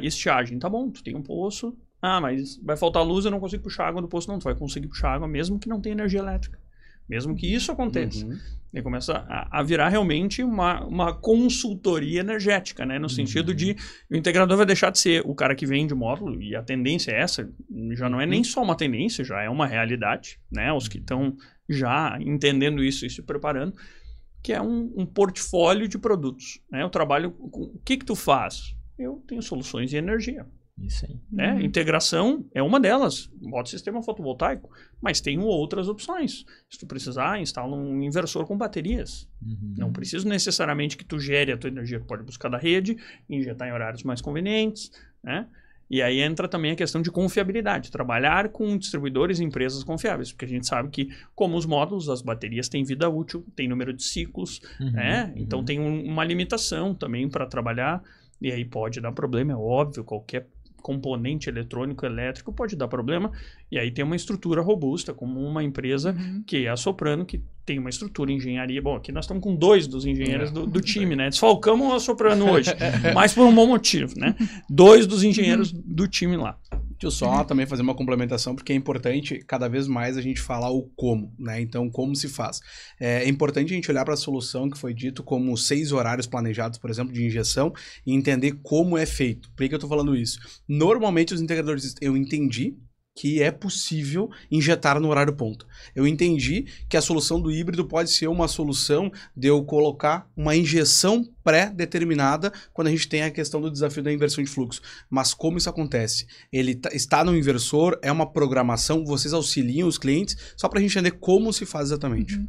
estiagem, tá bom, tu tem um poço, mas vai faltar luz, eu não consigo puxar água do poço. Não, tu vai conseguir puxar água mesmo que não tenha energia elétrica. Mesmo que isso aconteça. E começa a virar realmente uma consultoria energética, né? No sentido de o integrador vai deixar de ser o cara que vende módulo, e a tendência é essa, já não é nem só uma tendência, já é uma realidade, né? Os que estão já entendendo isso e se preparando, que é um portfólio de produtos, né? Eu trabalho com... O que tu faz? Eu tenho soluções de energia. Isso aí. Integração é uma delas. Bota sistema fotovoltaico, mas tem outras opções. Se tu precisar, instala um inversor com baterias. Não precisa necessariamente que tu gere a tua energia. Tu pode buscar da rede, injetar em horários mais convenientes, né? E aí entra também a questão de confiabilidade. Trabalhar com distribuidores e empresas confiáveis. Porque a gente sabe que, como os módulos, as baterias têm vida útil, tem número de ciclos, né? Então tem uma limitação também para trabalhar. E aí pode dar problema, é óbvio, qualquer componente eletrônico, elétrico pode dar problema, e aí tem uma estrutura robusta, como uma empresa que é a Soprano, que tem uma estrutura, engenharia. Bom, aqui nós estamos com 2 dos engenheiros do time, né? Desfalcamos a Soprano hoje, mas por um bom motivo, né? 2 dos engenheiros do time lá. Deixa eu só também fazer uma complementação, porque é importante cada vez mais a gente falar o como, né? Então, como se faz. É importante a gente olhar para a solução que foi dito como 6 horários planejados, por exemplo, de injeção, e entender como é feito. Por que eu estou falando isso? Normalmente, os integradores, eu entendi que é possível injetar no horário ponta. Eu entendi que a solução do híbrido pode ser uma solução de eu colocar uma injeção pré-determinada quando a gente tem a questão do desafio da inversão de fluxo. Mas como isso acontece? Ele está no inversor, é uma programação, vocês auxiliam os clientes, só para a gente entender como se faz exatamente.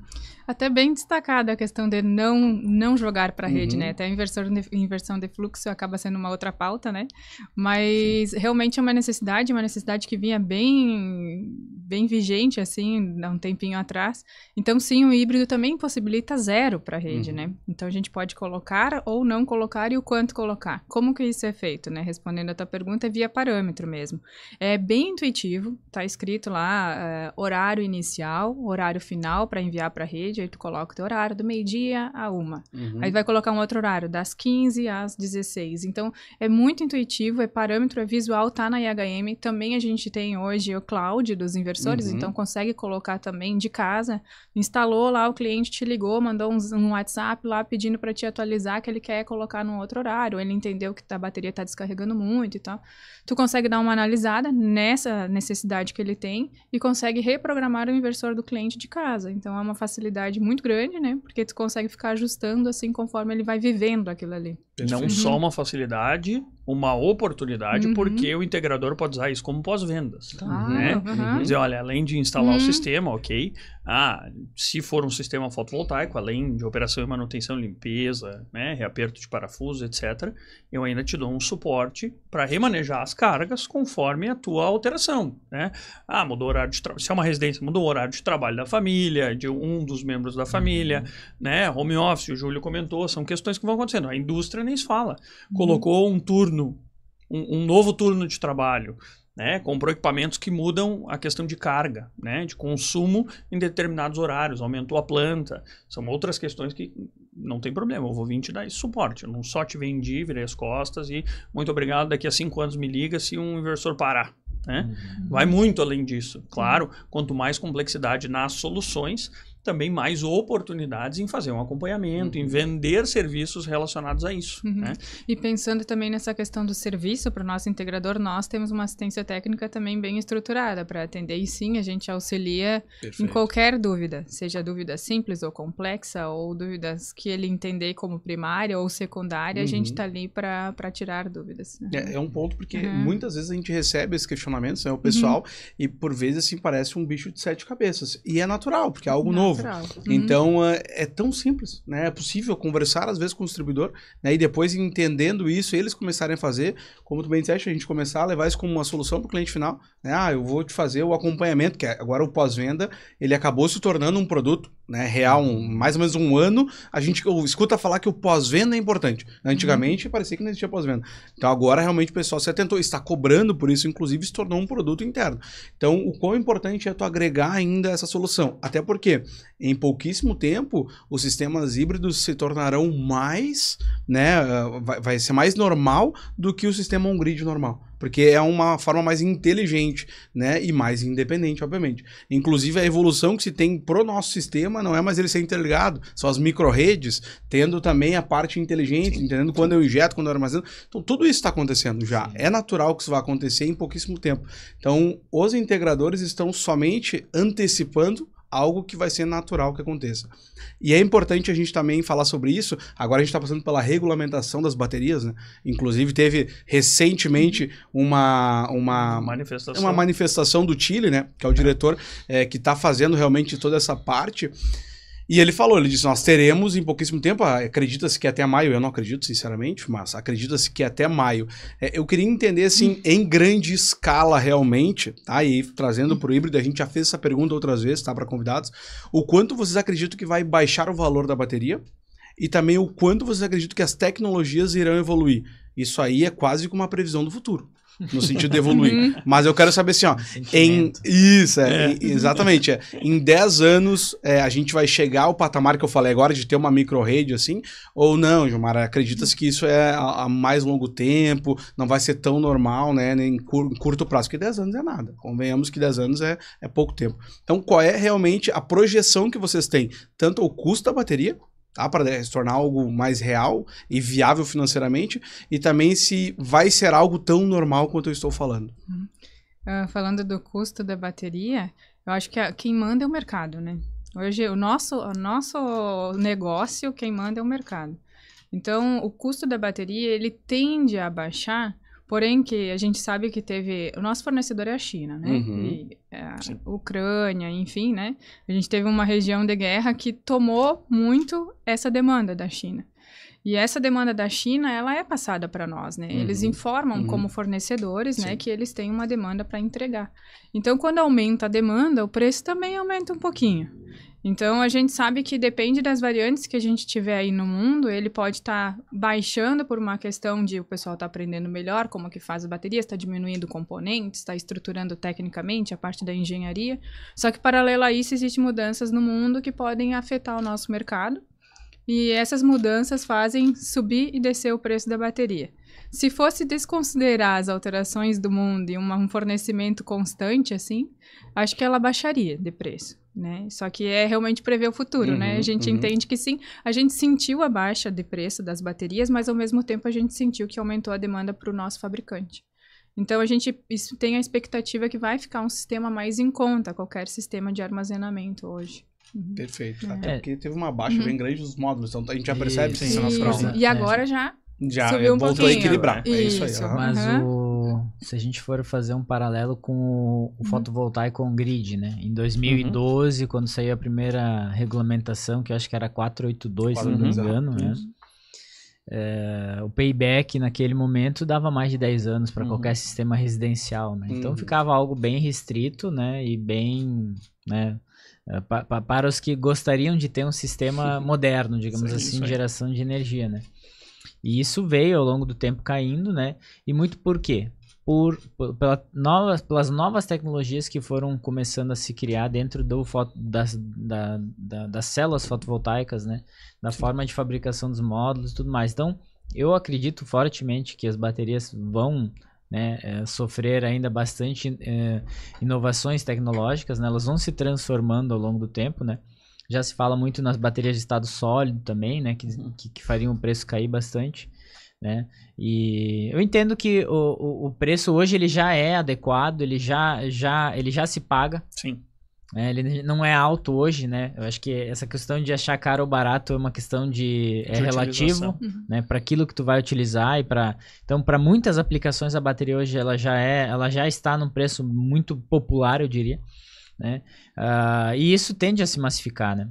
Até bem destacada a questão de não jogar para a rede, né? Até a inversão de fluxo acaba sendo uma outra pauta, né? Mas realmente é uma necessidade que vinha bem vigente, assim, há um tempinho atrás. Então, sim, o híbrido também possibilita 0 para a rede, né? Então, a gente pode colocar ou não colocar e o quanto colocar. Como que isso é feito, né? Respondendo a tua pergunta, é via parâmetro mesmo. É bem intuitivo, tá escrito lá horário inicial, horário final para enviar para a rede. Aí tu coloca o teu horário do meio-dia a 1. Aí vai colocar um outro horário, das 15 às 16. Então, é muito intuitivo, é parâmetro, é visual, tá na IHM. Também a gente tem hoje o cloud dos inversores, então consegue colocar também de casa. Instalou lá, o cliente te ligou, mandou um WhatsApp lá pedindo para te atualizar que ele quer colocar num outro horário. Ele entendeu que a bateria tá descarregando muito e tal. Tu consegue dar uma analisada nessa necessidade que ele tem e consegue reprogramar o inversor do cliente de casa. Então, é uma facilidade muito grande, né? Porque tu consegue ficar ajustando assim conforme ele vai vivendo aquilo ali. Não só uma facilidade, uma oportunidade, porque o integrador pode usar isso como pós-vendas. Né? Dizer, olha, além de instalar o sistema, ok. Se for um sistema fotovoltaico, além de operação e manutenção, limpeza, né, reaperto de parafusos, etc., eu ainda te dou um suporte para remanejar as cargas conforme a tua alteração. Né? Mudou o horário de trabalho. Se é uma residência, mudou o horário de trabalho da família, de um dos membros da família, né? Home office, o Júlio comentou, são questões que vão acontecendo. A indústria nem se fala. Colocou um turno, um novo turno de trabalho, né? Comprou equipamentos que mudam a questão de carga, né? De consumo em determinados horários, aumentou a planta. São outras questões que não tem problema, eu vou vir te dar esse suporte. Eu não só te vendi, virei as costas e muito obrigado, daqui a 5 anos me liga se um inversor parar. Né? Vai muito além disso. Claro, quanto mais complexidade nas soluções, também mais oportunidades em fazer um acompanhamento, em vender serviços relacionados a isso. Né? E pensando também nessa questão do serviço para o nosso integrador, nós temos uma assistência técnica também bem estruturada para atender. E sim, a gente auxilia em qualquer dúvida, seja dúvida simples ou complexa, ou dúvidas que ele entender como primária ou secundária, a gente está ali para tirar dúvidas. É um ponto, porque muitas vezes a gente recebe esses questionamentos, né, o pessoal, e por vezes assim parece um bicho de 7 cabeças. E é natural, porque é algo novo. Então, é tão simples, né? É possível conversar, às vezes, com o distribuidor, né? E depois, entendendo isso, eles começarem a fazer, como tu bem disseste, a gente começar a levar isso como uma solução para o cliente final, né? Eu vou te fazer o acompanhamento, que agora o pós-venda, ele acabou se tornando um produto, né, real, mais ou menos um ano, a gente escuta falar que o pós-venda é importante. Antigamente, parecia que não existia pós-venda. Então, agora, realmente, o pessoal se atentou, está cobrando por isso, inclusive, se tornou um produto interno. Então, o quão importante é tu agregar ainda essa solução. Até porque em pouquíssimo tempo, os sistemas híbridos se tornarão mais, né, vai ser mais normal do que o sistema on-grid normal. Porque é uma forma mais inteligente, né, e mais independente, obviamente. Inclusive, a evolução que se tem pro nosso sistema não é mais ele ser interligado, são as micro-redes, tendo também a parte inteligente, entendendo quando eu injeto, quando eu armazeno. Então, tudo isso está acontecendo já. É natural que isso vai acontecer em pouquíssimo tempo. Então, os integradores estão somente antecipando algo que vai ser natural que aconteça. E é importante a gente também falar sobre isso. Agora a gente está passando pela regulamentação das baterias, né? Inclusive teve recentemente uma manifestação do Chile, né? Que é o diretor que está fazendo realmente toda essa parte. E ele falou, ele disse, nós teremos em pouquíssimo tempo, acredita-se que até maio, eu não acredito sinceramente, mas acredita-se que até maio. Eu queria entender, assim, em grande escala realmente, tá? E trazendo para o híbrido, a gente já fez essa pergunta outras vezes, tá? Para convidados, o quanto vocês acreditam que vai baixar o valor da bateria e também o quanto vocês acreditam que as tecnologias irão evoluir. Isso aí é quase como uma previsão do futuro. No sentido de evoluir. Mas eu quero saber assim, ó. Exatamente. Em 10 anos, a gente vai chegar ao patamar que eu falei agora de ter uma micro-rede assim? Ou não, Gilmar? Acredita-se que isso é a mais longo tempo, não vai ser tão normal, né? Nem curto prazo, porque 10 anos é nada. Convenhamos que 10 anos é pouco tempo. Então, qual é realmente a projeção que vocês têm? Tanto o custo da bateria, tá, para se tornar algo mais real e viável financeiramente, e também se vai ser algo tão normal quanto eu estou falando. Falando do custo da bateria, eu acho que quem manda é o mercado, né? Hoje, o nosso negócio, quem manda é o mercado. Então, o custo da bateria, ele tende a baixar, porém que a gente sabe que teve... O nosso fornecedor é a China, né? E a Ucrânia, enfim, né? A gente teve uma região de guerra que tomou muito essa demanda da China. E essa demanda da China, ela é passada para nós, né? Eles informam como fornecedores, né, que eles têm uma demanda para entregar. Então, quando aumenta a demanda, o preço também aumenta um pouquinho. Então, a gente sabe que depende das variantes que a gente tiver aí no mundo, ele pode estar baixando por uma questão de o pessoal está aprendendo melhor como que faz as baterias, está diminuindo componentes, está estruturando tecnicamente a parte da engenharia. Só que, paralelo a isso, existem mudanças no mundo que podem afetar o nosso mercado. E essas mudanças fazem subir e descer o preço da bateria. Se fosse desconsiderar as alterações do mundo e um fornecimento constante, assim, acho que ela baixaria de preço, né? Só que é realmente prever o futuro, né? A gente entende que sim, a gente sentiu a baixa de preço das baterias, mas ao mesmo tempo a gente sentiu que aumentou a demanda para o nosso fabricante. Então, isso tem a expectativa que vai ficar um sistema mais em conta, qualquer sistema de armazenamento hoje. Perfeito. Até porque teve uma baixa bem grande dos módulos, então a gente já percebe isso nas provas. E agora já subiu um voltou a equilibrar. É isso aí. Mas se a gente for fazer um paralelo com o fotovoltaico on-grid, né? Em 2012, quando saiu a primeira regulamentação, que eu acho que era 482, se não me engano, né? O payback naquele momento dava mais de 10 anos para qualquer sistema residencial, né? Então ficava algo bem restrito, né? E bem, né? Para os que gostariam de ter um sistema moderno, digamos assim, de geração de energia, né? E isso veio ao longo do tempo caindo, né? E muito por quê? pelas novas tecnologias que foram começando a se criar dentro das células fotovoltaicas, né? Da forma de fabricação dos módulos e tudo mais. Então, eu acredito fortemente que as baterias vão, né, sofrer ainda bastante inovações tecnológicas, né? Elas vão se transformando ao longo do tempo, né? Já se fala muito nas baterias de estado sólido também, né? Que fariam o preço cair bastante, né? E eu entendo que o preço hoje ele já é adequado, ele já se paga. Sim. Ele não é alto hoje, né? Eu acho que essa questão de achar caro ou barato é uma questão de relativo, né? Para aquilo que tu vai utilizar então para muitas aplicações a bateria hoje ela já está num preço muito popular, eu diria, né? E isso tende a se massificar, né?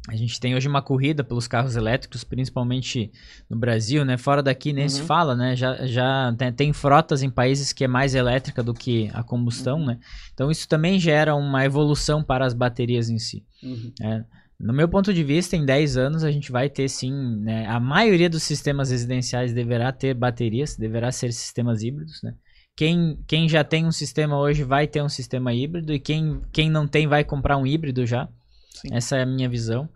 A gente tem hoje uma corrida pelos carros elétricos, principalmente no Brasil, né? Fora daqui nem se fala, né? Já tem frotas em países que é mais elétrica do que a combustão, né? Então isso também gera uma evolução para as baterias em si. No meu ponto de vista, em 10 anos a gente vai ter sim, né? A maioria dos sistemas residenciais deverá ter baterias, deverá ser sistemas híbridos, né? Quem já tem um sistema hoje vai ter um sistema híbrido e quem não tem vai comprar um híbrido já. Sim. Essa é a minha visão.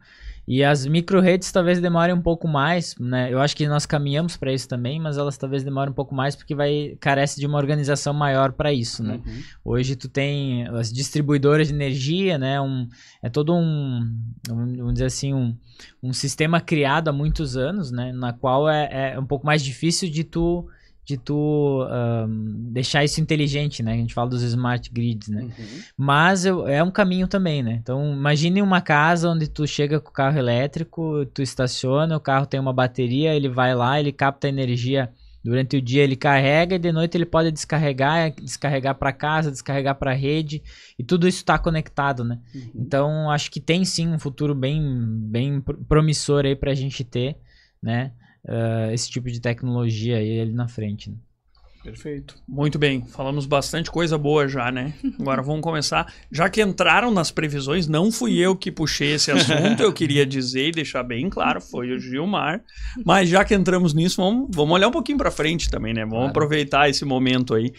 E as micro-redes talvez demorem um pouco mais, né? Eu acho que nós caminhamos para isso também, mas elas talvez demorem um pouco mais porque carece de uma organização maior para isso, né? Hoje tu tem as distribuidoras de energia, né? É todo vamos dizer assim, um sistema criado há muitos anos, né? Na qual é um pouco mais difícil de tu deixar isso inteligente, né? A gente fala dos smart grids, né? Mas é um caminho também, né? Então, imagine uma casa onde tu chega com o carro elétrico, tu estaciona, o carro tem uma bateria, ele vai lá, ele capta energia durante o dia, ele carrega e de noite ele pode descarregar para casa, descarregar para a rede e tudo isso está conectado, né? Então, acho que tem sim um futuro bem promissor aí pra gente ter, né? Esse tipo de tecnologia aí ali na frente, né? Perfeito. Muito bem. Falamos bastante coisa boa já, né? Agora vamos começar. Já que entraram nas previsões, não fui eu que puxei esse assunto, eu queria dizer e deixar bem claro, foi o Gilmar. Mas já que entramos nisso, vamos olhar um pouquinho para frente também, né? Vamos aproveitar esse momento aí.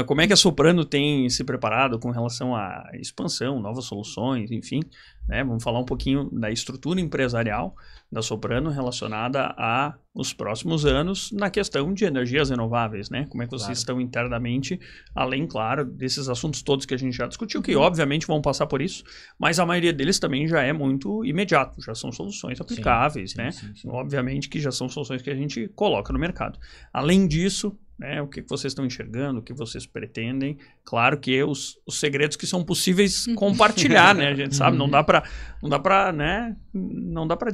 Como é que a Soprano tem se preparado com relação à expansão, novas soluções, enfim, né? Vamos falar um pouquinho da estrutura empresarial da Soprano relacionada aos próximos anos na questão de energias renováveis, né? Como é que vocês estão internamente, além, claro, desses assuntos todos que a gente já discutiu, que obviamente vão passar por isso, mas a maioria deles também já é muito imediato, já são soluções aplicáveis, né? Sim. Obviamente que já são soluções que a gente coloca no mercado. Além disso, né, o que vocês estão enxergando, o que vocês pretendem. Claro que os segredos que são possíveis compartilhar, né? A gente sabe, não dá para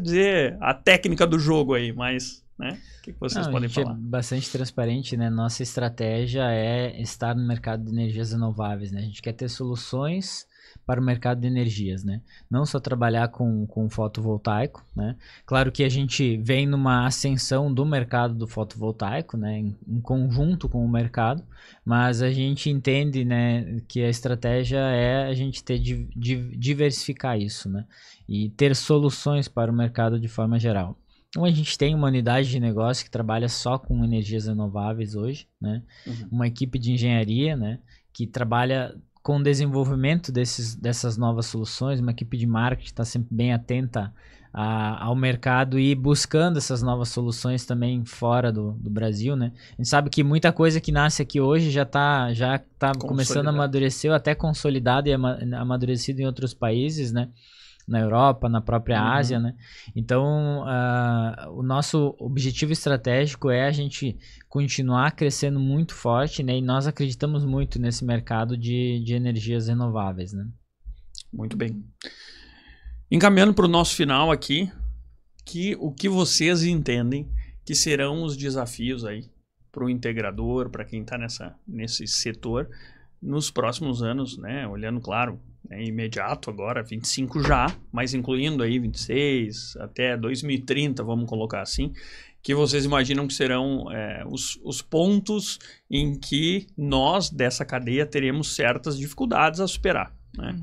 dizer a técnica do jogo aí, mas, né? O que vocês podem falar? É bastante transparente, né? Nossa estratégia é estar no mercado de energias renováveis, né? A gente quer ter soluções para o mercado de energias, né? Não só trabalhar com fotovoltaico, né? Claro que a gente vem numa ascensão do mercado do fotovoltaico, né? Em conjunto com o mercado, mas a gente entende, né, que a estratégia é a gente diversificar isso, né? E ter soluções para o mercado de forma geral. Então a gente tem uma unidade de negócio que trabalha só com energias renováveis hoje, né? Uma equipe de engenharia, né, que trabalha com o desenvolvimento dessas novas soluções, uma equipe de marketing está sempre bem atenta ao mercado e buscando essas novas soluções também fora do Brasil, né? A gente sabe que muita coisa que nasce aqui hoje já tá começando a amadurecer, até consolidado e amadurecido em outros países, né? Na Europa, na própria Ásia, né? Então, o nosso objetivo estratégico é a gente continuar crescendo muito forte, né? E nós acreditamos muito nesse mercado de energias renováveis, né? Muito bem. Encaminhando para o nosso final aqui, o que vocês entendem que serão os desafios aí para o integrador, para quem está nesse setor, nos próximos anos, né? Olhando, claro, imediato agora, 25 já, mas incluindo aí 26 até 2030, vamos colocar assim, que vocês imaginam que serão os pontos em que nós, dessa cadeia, teremos certas dificuldades a superar, né?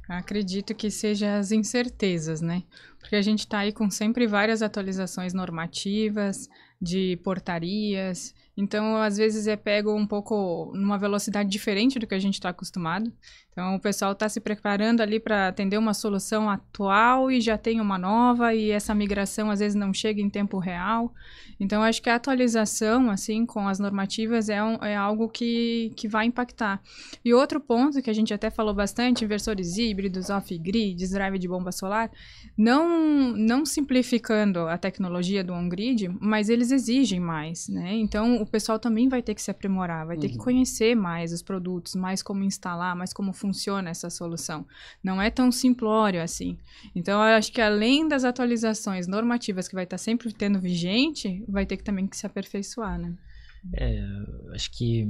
Acredito que seja as incertezas, né? Porque a gente está aí com sempre várias atualizações normativas, de portarias, Então, às vezes, é pego um pouco numa velocidade diferente do que a gente está acostumado. Então, o pessoal está se preparando ali para atender uma solução atual e já tem uma nova, e essa migração, às vezes, não chega em tempo real. Então, acho que a atualização, assim, com as normativas é algo que vai impactar. E outro ponto que a gente até falou bastante, inversores híbridos, off-grids, drive de bomba solar, não simplificando a tecnologia do on-grid, mas eles exigem mais, né? Então, o pessoal também vai ter que se aprimorar, vai ter que conhecer mais os produtos, mais como instalar, mais como funciona essa solução. Não é tão simplório assim. Então, eu acho que além das atualizações normativas que vai estar sempre tendo vigente, vai ter que também que se aperfeiçoar, né? Acho que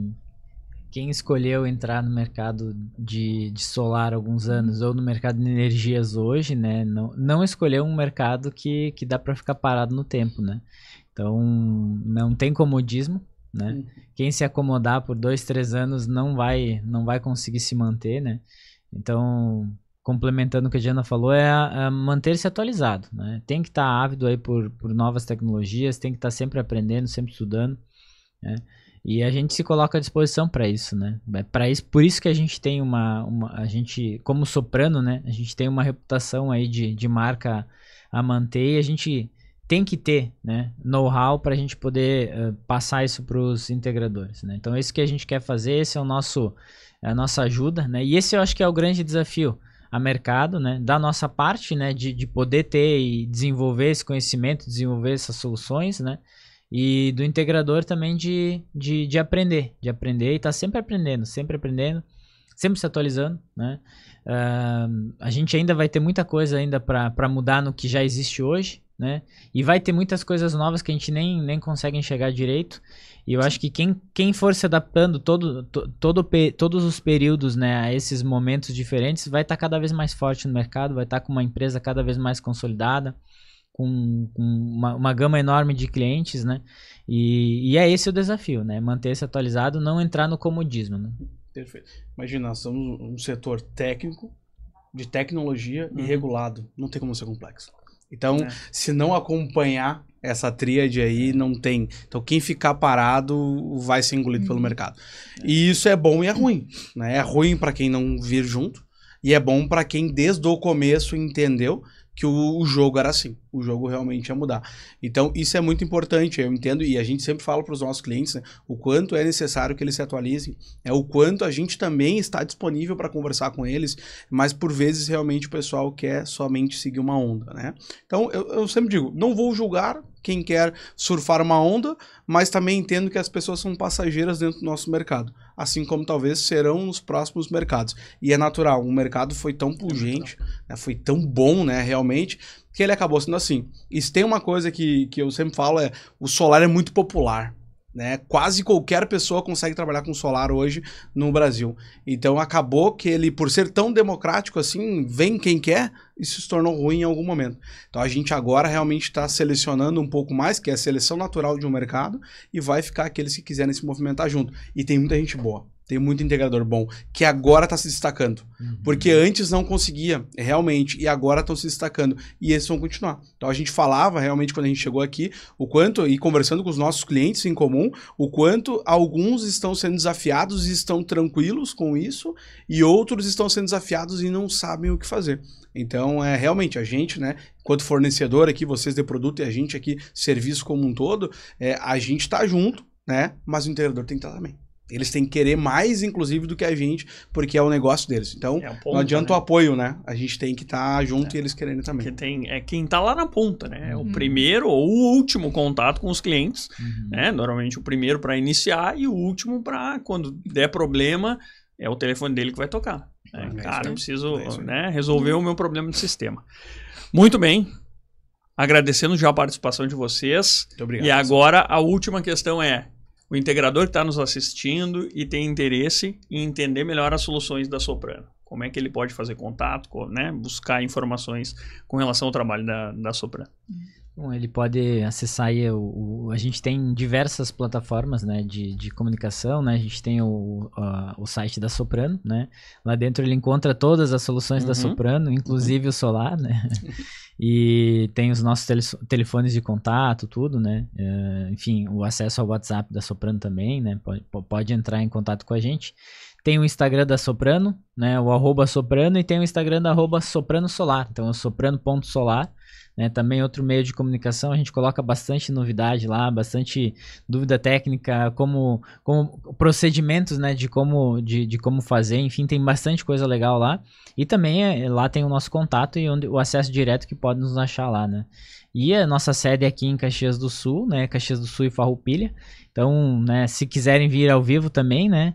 quem escolheu entrar no mercado de solar há alguns anos ou no mercado de energias hoje, né, não escolheu um mercado que dá para ficar parado no tempo, né? Então, não tem comodismo, né? Quem se acomodar por 2, 3 anos não vai conseguir se manter, né? Então, complementando o que a Diana falou, é manter-se atualizado, né? Tem que estar ávido aí por novas tecnologias, tem que estar sempre aprendendo, sempre estudando, né? E a gente se coloca à disposição para isso, né? Por isso que a gente tem a gente, como Soprano, né? A gente tem uma reputação aí de marca a manter, e a gente tem que ter, né, know-how para a gente poder passar isso para os integradores, né? Então, é isso que a gente quer fazer, esse é a nossa ajuda, né? E esse eu acho que é o grande desafio a mercado, né? Da nossa parte, né? De poder ter e desenvolver esse conhecimento, desenvolver essas soluções, né? E do integrador também de aprender e estar sempre aprendendo, sempre se atualizando, né? A gente ainda vai ter muita coisa ainda para mudar no que já existe hoje, né? E vai ter muitas coisas novas que a gente nem consegue enxergar direito. E eu acho que quem for se adaptando todos os períodos, né, a esses momentos diferentes, vai estar cada vez mais forte no mercado, vai estar com uma empresa cada vez mais consolidada, com uma gama enorme de clientes, né? E é esse o desafio, né? Manter-se atualizado, não entrar no comodismo, né? Perfeito. Imagina, nós somos um setor técnico, de tecnologia e regulado. Não tem como ser complexo. Então, se não acompanhar essa tríade aí, não tem. Então, quem ficar parado vai ser engolido pelo mercado. E isso é bom e é ruim, né? É ruim para quem não vir junto e é bom para quem desde o começo entendeu que o jogo era assim, o jogo realmente ia mudar. Então, isso é muito importante, eu entendo, e a gente sempre fala para os nossos clientes, né, o quanto é necessário que eles se atualizem, o quanto a gente também está disponível para conversar com eles, mas por vezes realmente o pessoal quer somente seguir uma onda, né? Então, eu sempre digo, não vou julgar quem quer surfar uma onda, mas também entendo que as pessoas são passageiras dentro do nosso mercado, assim como talvez serão nos próximos mercados. E é natural, o mercado foi tão pungente, né, foi tão bom, né, realmente, que ele acabou sendo assim. E se tem uma coisa que eu sempre falo, o solar é muito popular, né? Quase qualquer pessoa consegue trabalhar com solar hoje no Brasil. Então acabou que ele, por ser tão democrático assim, vem quem quer, isso se tornou ruim em algum momento. Então a gente agora realmente está selecionando um pouco mais, que é a seleção natural de um mercado, e vai ficar aqueles que quiserem se movimentar junto. E tem muita gente boa. Tem muito integrador bom, que agora está se destacando. Porque antes não conseguia, realmente, e agora estão se destacando. E esses vão continuar. Então a gente falava realmente quando a gente chegou aqui, o quanto, e conversando com os nossos clientes em comum, o quanto alguns estão sendo desafiados e estão tranquilos com isso, e outros estão sendo desafiados e não sabem o que fazer. Então, realmente, a gente, né, enquanto fornecedor aqui, vocês de produto e a gente aqui, serviço como um todo, a gente está junto, né, mas o integrador tem que estar também. Eles têm que querer mais, inclusive, do que a gente, porque é o negócio deles. Então, não adianta o apoio, né? A gente tem que estar junto e eles querendo também. Porque quem tá lá na ponta, né? É o primeiro ou o último contato com os clientes, né? Normalmente o primeiro para iniciar e o último para, quando der problema, é o telefone dele que vai tocar. Cara, eu preciso resolver o meu problema de sistema. Muito bem. Agradecendo já a participação de vocês. Muito obrigado. E agora a última questão é: o integrador que está nos assistindo e tem interesse em entender melhor as soluções da Soprano. Como é que ele pode fazer contato, né? Buscar informações com relação ao trabalho da Soprano? Bom, ele pode acessar aí a gente tem diversas plataformas, né, de comunicação, né, a gente tem o site da Soprano, né, lá dentro ele encontra todas as soluções da Soprano, inclusive o solar, né, e tem os nossos telefones de contato, tudo, né, enfim, o acesso ao WhatsApp da Soprano também, né, pode entrar em contato com a gente. Tem o Instagram da Soprano, né, o @Soprano, e tem o Instagram da @Soprano Solar, então é soprano.solar. Né, também outro meio de comunicação, a gente coloca bastante novidade lá, bastante dúvida técnica, como procedimentos, né, de como fazer, enfim, tem bastante coisa legal lá. E também lá tem o nosso contato e o acesso direto que pode nos achar lá, né. E a nossa sede é aqui em Caxias do Sul, né, Caxias do Sul e Farroupilha. Então, né, se quiserem vir ao vivo também, né,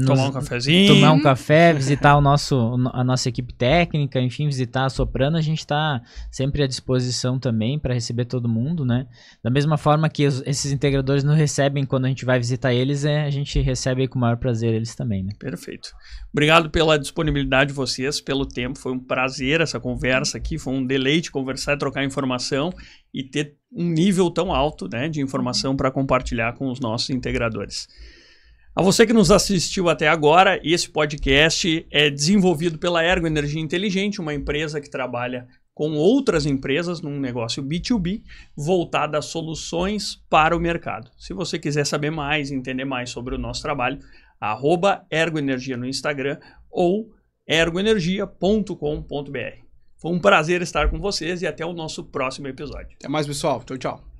tomar um cafezinho, tomar um café, visitar a nossa equipe técnica, enfim, visitar a Soprano, a gente está sempre à disposição também para receber todo mundo, né. Da mesma forma que esses integradores nos recebem quando a gente vai visitar eles, a gente recebe com o maior prazer eles também, né. Perfeito. Obrigado pela disponibilidade de vocês, pelo tempo, foi um prazer essa conversa aqui, foi um deleite conversar, trocar informação e ter um nível tão alto, né, de informação para compartilhar com os nossos integradores. A você que nos assistiu até agora, esse podcast é desenvolvido pela Ergo Energia Inteligente, uma empresa que trabalha com outras empresas num negócio B2B voltado a soluções para o mercado. Se você quiser saber mais, entender mais sobre o nosso trabalho, @ergoenergia no Instagram ou ergoenergia.com.br. Foi um prazer estar com vocês e até o nosso próximo episódio. Até mais, pessoal. Tchau, tchau.